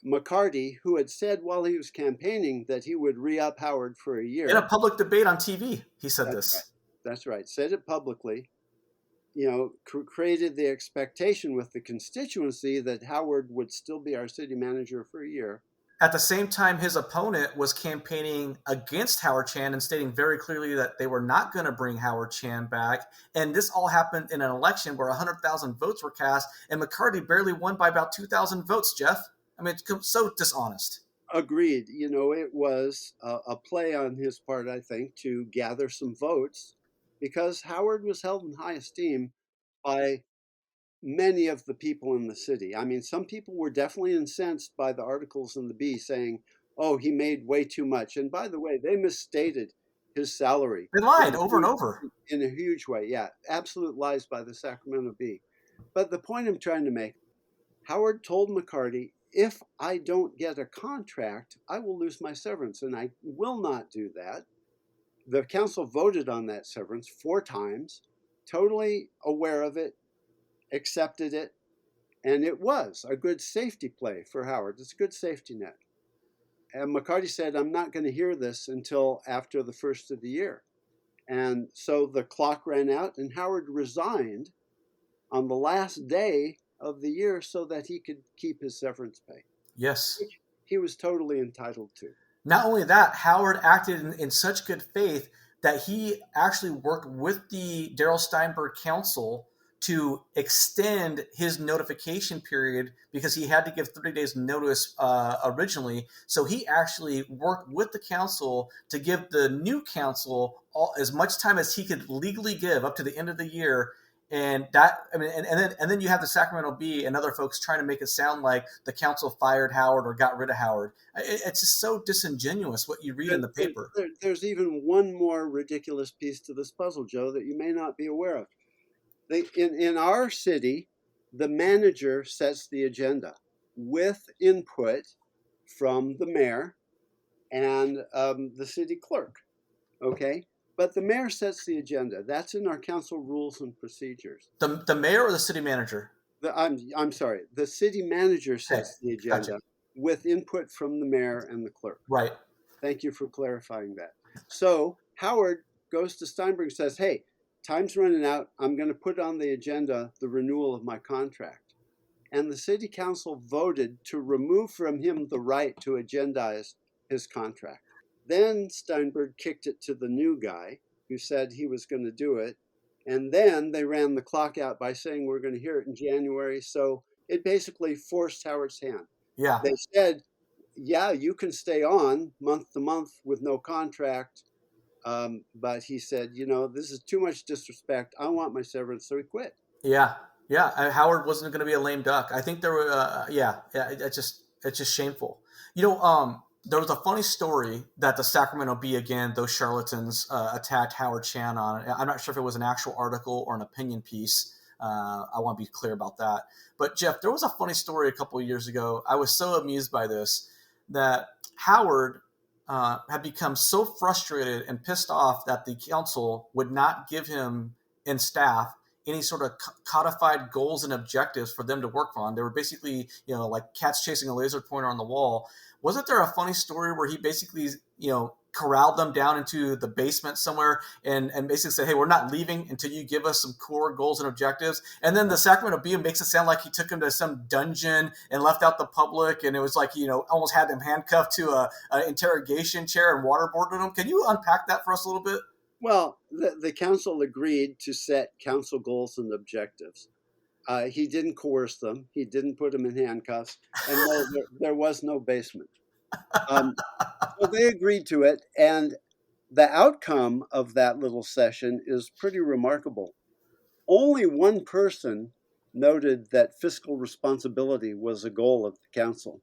McCarty, who had said while he was campaigning that he would re-up Howard for a year. In a public debate on TV, he said this. Right. That's right. Said it publicly. Created the expectation with the constituency that Howard would still be our city manager for a year. At the same time, his opponent was campaigning against Howard Chan and stating very clearly that they were not going to bring Howard Chan back. And this all happened in an election where 100,000 votes were cast, and McCarty barely won by about 2,000 votes, Jeff. I mean, it's so dishonest. Agreed. It was a play on his part, I think, to gather some votes because Howard was held in high esteem by many of the people in the city. I mean, some people were definitely incensed by the articles in the Bee saying, oh, he made way too much. And by the way, they misstated his salary. They lied over and over. In a huge way, yeah. Absolute lies by the Sacramento Bee. But the point I'm trying to make, Howard told McCarty, if I don't get a contract, I will lose my severance, and I will not do that. The council voted on that severance 4 times, totally aware of it, accepted it, and it was a good safety play for Howard. It's a good safety net. And McCarty said, I'm not going to hear this until after the first of the year. And so the clock ran out, and Howard resigned on the last day of the year so that he could keep his severance pay, Yes. which he was totally entitled to. Not only that, Howard acted in such good faith that he actually worked with the Darrell Steinberg Council to extend his notification period because he had to give 30 days notice originally. So he actually worked with the council to give the new council as much time as he could legally give up to the end of the year. And that, I mean, and then you have the Sacramento Bee and other folks trying to make it sound like the council fired Howard or got rid of Howard. It's just so disingenuous what you read in the paper. There's even one more ridiculous piece to this puzzle, Joe, that you may not be aware of. In our city, the manager sets the agenda with input from the mayor and the city clerk. Okay. But the mayor sets the agenda. That's in our council rules and procedures. The mayor or the city manager? I'm sorry. The city manager sets the agenda Gotcha. with input from the mayor and the clerk. Right. Thank you for clarifying that. So Howard goes to Steinberg and says, hey, time's running out. I'm going to put on the agenda the renewal of my contract. And the city council voted to remove from him the right to agendize his contract. Then Steinberg kicked it to the new guy who said he was going to do it. And then they ran the clock out by saying we're going to hear it in January. So it basically forced Howard's hand. Yeah. They said, yeah, you can stay on month to month with no contract. But he said, this is too much disrespect. I want my severance. So he quit. Yeah. Yeah. Howard wasn't going to be a lame duck. I think there were, it's just shameful. There was a funny story that the Sacramento Bee, again, those charlatans attacked Howard Chan on. I'm not sure if it was an actual article or an opinion piece. I want to be clear about that. But Jeff, there was a funny story a couple of years ago. I was so amused by this that Howard had become so frustrated and pissed off that the council would not give him and staff any sort of codified goals and objectives for them to work on. They were basically, like cats chasing a laser pointer on the wall. Wasn't there a funny story where he basically, corralled them down into the basement somewhere and basically said, hey, we're not leaving until you give us some core goals and objectives? And then the Sacramento Bee makes it sound like he took him to some dungeon and left out the public. And it was like, almost had them handcuffed to an interrogation chair and waterboarded them. Can you unpack that for us a little bit? Well, the council agreed to set council goals and objectives. He didn't coerce them. He didn't put them in handcuffs. And no, there was no basement. So they agreed to it. And the outcome of that little session is pretty remarkable. Only one person noted that fiscal responsibility was a goal of the council.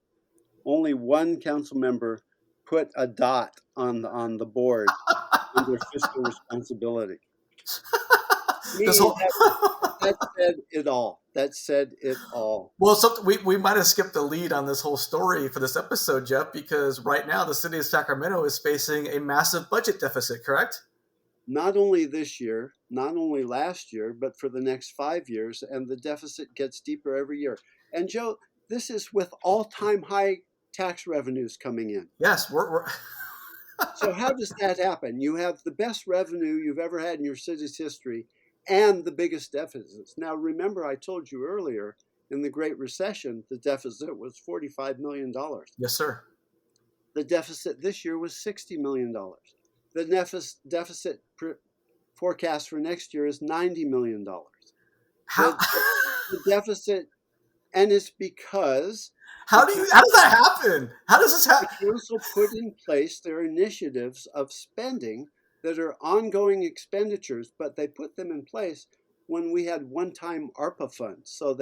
Only one council member put a dot on the board under fiscal responsibility. That said it all. That said it all. Well, we might have skipped the lead on this whole story for this episode, Jeff, because right now the city of Sacramento is facing a massive budget deficit, correct? Not only this year, not only last year, but for the next 5 years, and the deficit gets deeper every year. And Joe, this is with all-time high tax revenues coming in. Yes, we're So how does that happen? You have the best revenue you've ever had in your city's history and the biggest deficits. Now, remember, I told you earlier, in the Great Recession, the deficit was $45 million. Yes, sir. The deficit this year was $60 million. The deficit forecast for next year is $90 million. The deficit, and it's because... How does that happen? How does this happen? The council put in place their initiatives of spending that are ongoing expenditures, but they put them in place when we had one-time ARPA funds. So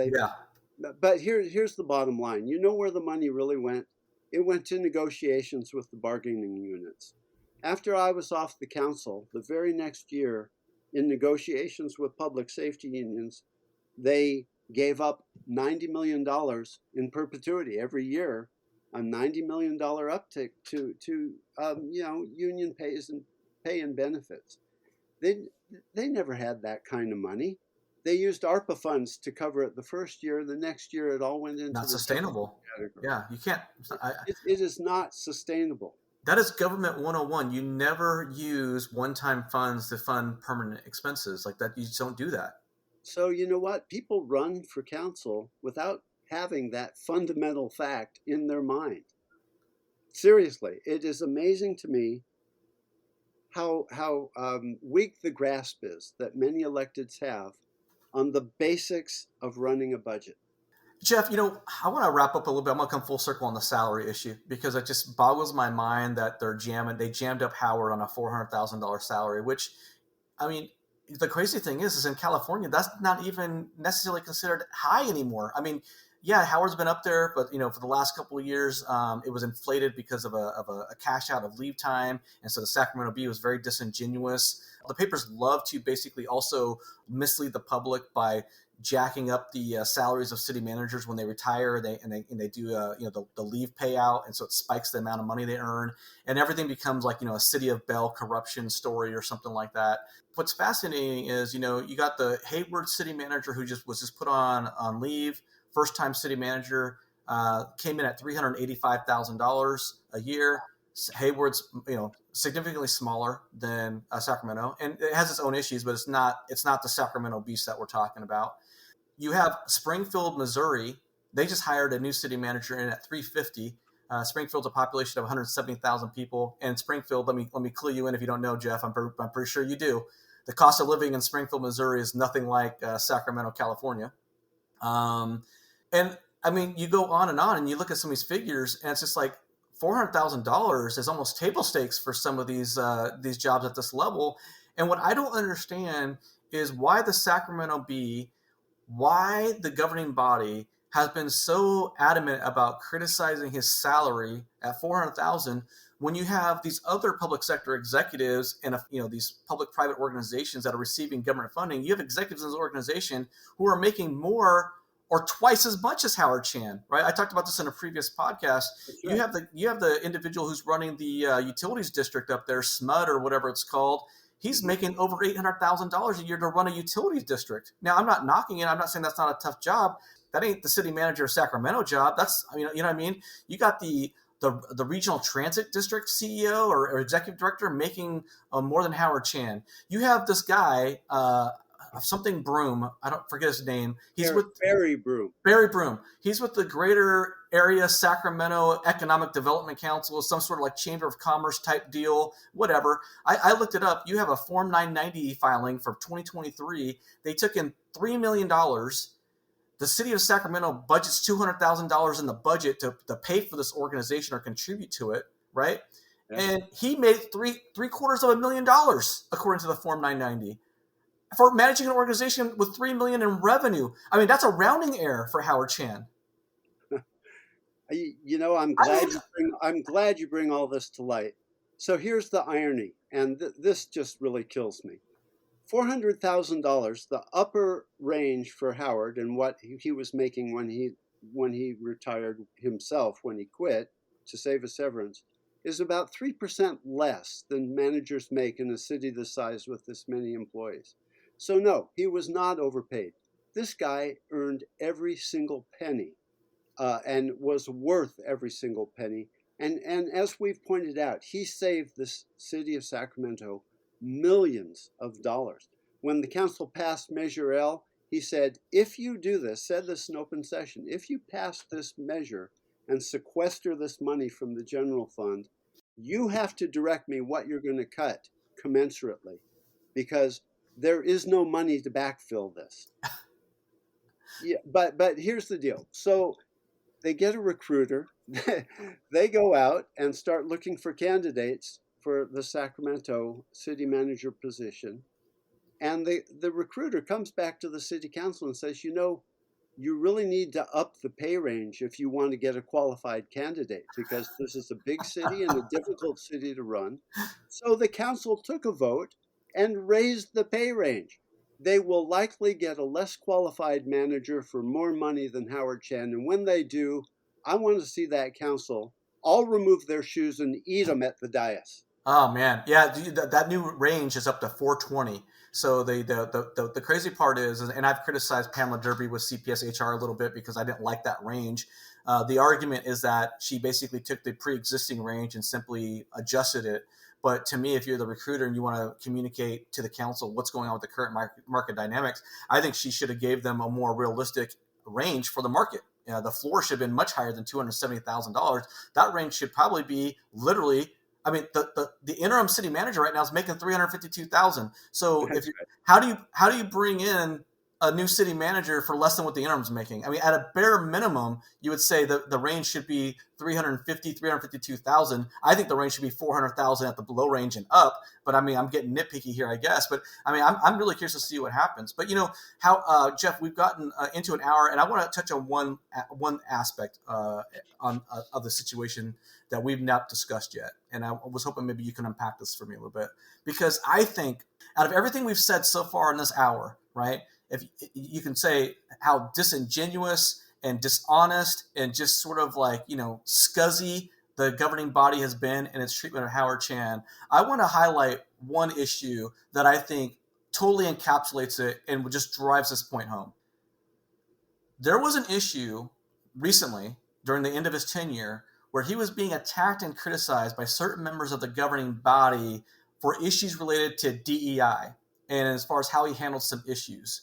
But here's the bottom line. You know where the money really went? It went to negotiations with the bargaining units. After I was off the council, the very next year, in negotiations with public safety unions, they gave up $90 million in perpetuity every year, a $90 million uptick to union pay and benefits. They, they never had that kind of money. They used ARPA funds to cover it the first year. The next year, it all went into Not the deficit sustainable. category. Yeah, you can't. It is not sustainable. That is government 101. You never use one-time funds to fund permanent expenses like that. You just don't do that. So, you know what? People run for council without having that fundamental fact in their mind. Seriously, it is amazing to me how weak the grasp is that many electeds have on the basics of running a budget. Jeff, I want to wrap up a little bit. I'm going to come full circle on the salary issue because it just boggles my mind that they jammed up Howard on a $400,000 salary, which, I mean, the crazy thing is in California, that's not even necessarily considered high anymore. I mean, yeah, Howard's been up there, but for the last couple of years, it was inflated because of a cash out of leave time, and so the Sacramento Bee was very disingenuous. The papers love to basically also mislead the public by jacking up the salaries of city managers when they retire. They do the leave payout, and so it spikes the amount of money they earn, and everything becomes like a City of Bell corruption story or something like that. What's fascinating is you got the Hayward city manager who was just put on leave. First time city manager, came in at $385,000 a year. Hayward's significantly smaller than Sacramento, and it has its own issues, but it's not the Sacramento beast that we're talking about. You have Springfield, Missouri. They just hired a new city manager in at 350. Springfield's a population of 170,000 people, and Springfield. Let me clue you in if you don't know, Jeff. I'm pretty sure you do. The cost of living in Springfield, Missouri, is nothing like Sacramento, California. And I mean, you go on, and you look at some of these figures, and it's just like $400,000 is almost table stakes for some of these jobs at this level. And what I don't understand is why the Sacramento Bee, why the governing body has been so adamant about criticizing his salary at $400,000 when you have these other public sector executives and these public-private organizations that are receiving government funding. You have executives in this organization who are making more or twice as much as Howard Chan, right? I talked about this in a previous podcast. Right. You have the individual who's running the utilities district up there, SMUD or whatever it's called. He's making over $800,000 a year to run a utilities district. Now, I'm not knocking it. I'm not saying that's not a tough job. That ain't the city manager of Sacramento job. That's, you know what I mean? You got the regional transit district CEO or executive director making more than Howard Chan. You have this guy, something Broom. I don't forget his name. He's with Barry Broom. Barry Broom. He's with the Greater Area Sacramento Economic Development Council, some sort of like Chamber of Commerce type deal, whatever. I looked it up. You have a Form 990 filing for 2023. They took in $3 million. The city of Sacramento budgets $200,000 in the budget to pay for this organization or contribute to it, right? Yeah. And he made $750,000 according to the Form 990. For managing an organization with $3 million in revenue. I mean, that's a rounding error for Howard Chan. I'm glad you bring all this to light. So here's the irony, and this just really kills me. $400,000, the upper range for Howard and what he was making when he retired himself, when he quit to save a severance, is about 3% less than managers make in a city this size with this many employees. So no, he was not overpaid. This guy earned every single penny and was worth every single penny. And as we've pointed out, he saved the city of Sacramento millions of dollars. When the council passed Measure L, he said, if you do this, said this in open session, if you pass this measure and sequester this money from the general fund, you have to direct me what you're going to cut commensurately, because there is no money to backfill this. Yeah, but here's the deal. So they get a recruiter. They go out and start looking for candidates for the Sacramento city manager position. And the recruiter comes back to the city council and says, you really need to up the pay range if you want to get a qualified candidate, because this is a big city and a difficult city to run. So the council took a vote and raised the pay range. they will likely get a less qualified manager for more money than Howard Chan. And when they do, I want to see that council all remove their shoes and eat them at the dais. Oh man, yeah, that new range is up to 420. So the crazy part is, and I've criticized Pamela Derby with CPS HR a little bit because I didn't like that range. The argument is that she basically took the pre-existing range and simply adjusted it. But to me, if you're the recruiter and you want to communicate to the council what's going on with the current market dynamics, I think she should have gave them a more realistic range for the market. The floor should have been much higher than $270,000. That range should probably be literally. I mean, the interim city manager right now is making $352,000. So That's right. how do you bring in a new city manager for less than what the interim's making? I mean, at a bare minimum, you would say the range should be 352,000. I think the range should be 400,000 at the below range and up. But I mean, I'm getting nitpicky here, I guess. But I mean, I'm really curious to see what happens. But how Jeff, we've gotten into an hour, and I want to touch on one aspect of the situation that we've not discussed yet. And I was hoping maybe you can unpack this for me a little bit, because I think out of everything we've said so far in this hour, right, if you can say how disingenuous and dishonest and just sort of like, scuzzy the governing body has been in its treatment of Howard Chan, I want to highlight one issue that I think totally encapsulates it and just drives this point home. There was an issue recently during the end of his tenure where he was being attacked and criticized by certain members of the governing body for issues related to DEI and as far as how he handled some issues.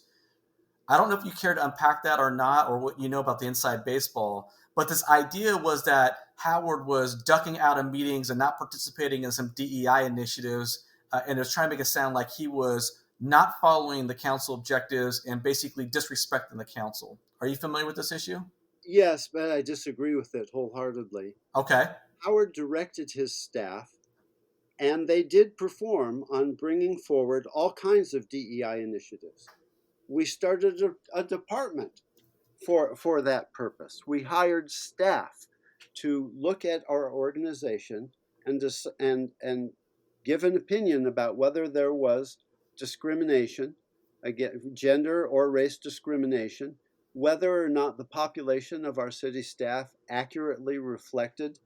I don't know if you care to unpack that or not, or what you know about the inside baseball, but this idea was that Howard was ducking out of meetings and not participating in some DEI initiatives, and it was trying to make it sound like he was not following the council objectives and basically disrespecting the council. Are you familiar with this issue? Yes, but I disagree with it wholeheartedly. Okay. Howard directed his staff, and they did perform on bringing forward all kinds of DEI initiatives. We started a department for that purpose. We hired staff to look at our organization and give an opinion about whether there was discrimination, again, gender or race discrimination, whether or not the population of our city staff accurately reflected,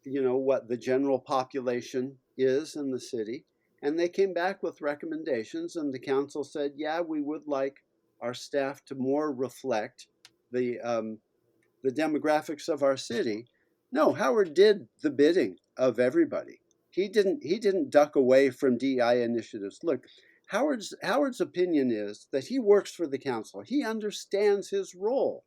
what the general population is in the city. And they came back with recommendations, and the council said, yeah, we would like our staff to more reflect the demographics of our city. No, Howard did the bidding of everybody. He didn't duck away from DEI initiatives. Look, Howard's opinion is that he works for the council. He understands his role.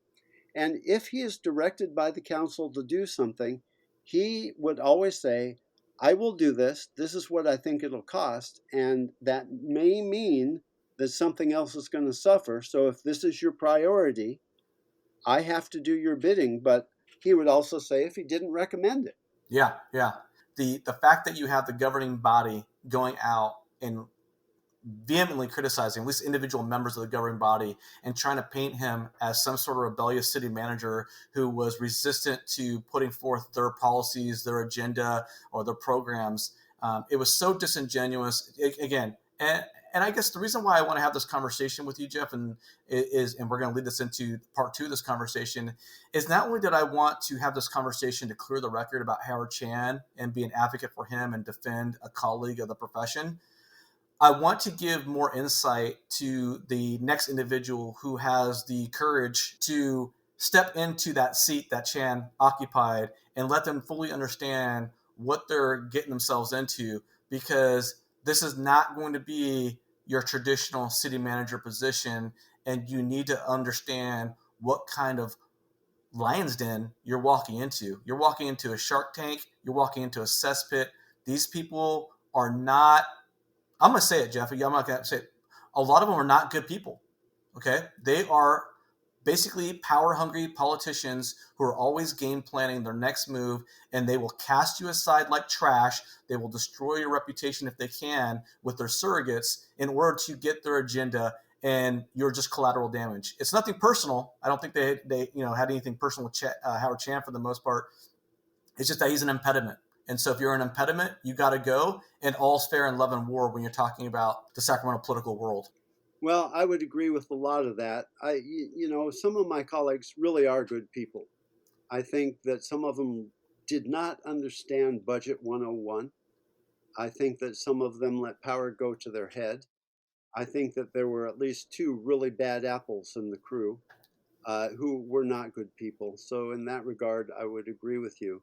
And if he is directed by the council to do something, he would always say, I will do this. This is what I think it'll cost. And that may mean that something else is going to suffer. So if this is your priority, I have to do your bidding. But he would also say if he didn't recommend it. Yeah, yeah. The fact that you have the governing body going out and vehemently criticizing at least individual members of the governing body and trying to paint him as some sort of rebellious city manager who was resistant to putting forth their policies, their agenda, or their programs. It was so disingenuous. Again, and I guess the reason why I want to have this conversation with you, Jeff, and we're going to lead this into part 2 of this conversation, is not only did I want to have this conversation to clear the record about Howard Chan and be an advocate for him and defend a colleague of the profession, I want to give more insight to the next individual who has the courage to step into that seat that Chan occupied and let them fully understand what they're getting themselves into, because this is not going to be your traditional city manager position, and you need to understand what kind of lion's den you're walking into. You're walking into a shark tank. You're walking into a cesspit. These people are not, I'm going to say it, Jeff. I'm not going to say it. A lot of them are not good people. Okay. They are basically power hungry politicians who are always game planning their next move, and they will cast you aside like trash. They will destroy your reputation if they can with their surrogates in order to get their agenda, and you're just collateral damage. It's nothing personal. I don't think they had anything personal with Howard Chan for the most part. It's just that he's an impediment. And so if you're an impediment, you got to go, and all's fair in love and war when you're talking about the Sacramento political world. Well, I would agree with a lot of that. Some of my colleagues really are good people. I think that some of them did not understand Budget 101. I think that some of them let power go to their head. I think that there were at least two really bad apples in the crew who were not good people. So, in that regard, I would agree with you.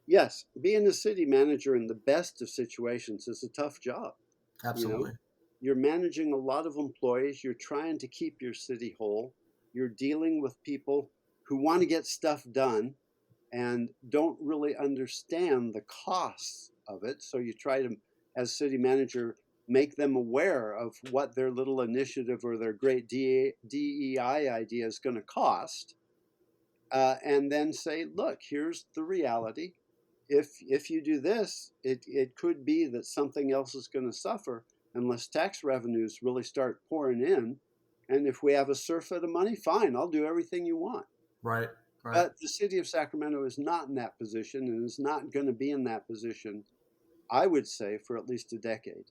Yes, being a city manager in the best of situations is a tough job. You know, Absolutely. you're managing a lot of employees, you're trying to keep your city whole, you're dealing with people who want to get stuff done and don't really understand the costs of it. So you try to, as city manager, make them aware of what their little initiative or their great DEI idea is going to cost, and then say, look, here's the reality. If you do this, it could be that something else is going to suffer unless tax revenues really start pouring in. And if we have a surfeit of money, fine, I'll do everything you want. Right. Right. But the city of Sacramento is not in that position and is not going to be in that position, I would say, for at least a decade.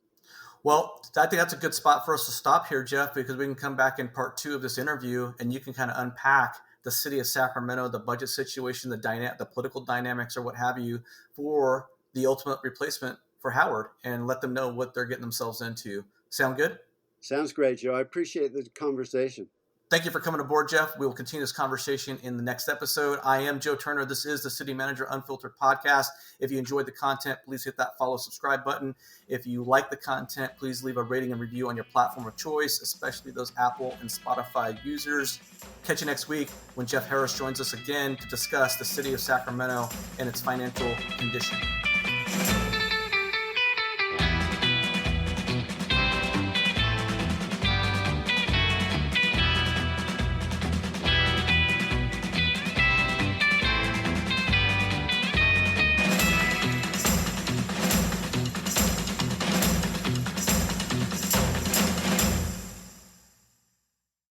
Well, I think that's a good spot for us to stop here, Jeff, because we can come back in part 2 of this interview and you can kind of unpack the city of Sacramento, the budget situation, the political dynamics or what have you for the ultimate replacement for Howard and let them know what they're getting themselves into. Sound good? Sounds great, Joe. I appreciate the conversation. Thank you for coming aboard, Jeff. We will continue this conversation in the next episode. I am Joe Turner. This is the City Manager Unfiltered podcast. If you enjoyed the content, please hit that follow, subscribe button. If you like the content, please leave a rating and review on your platform of choice, especially those Apple and Spotify users. Catch you next week when Jeff Harris joins us again to discuss the city of Sacramento and its financial condition.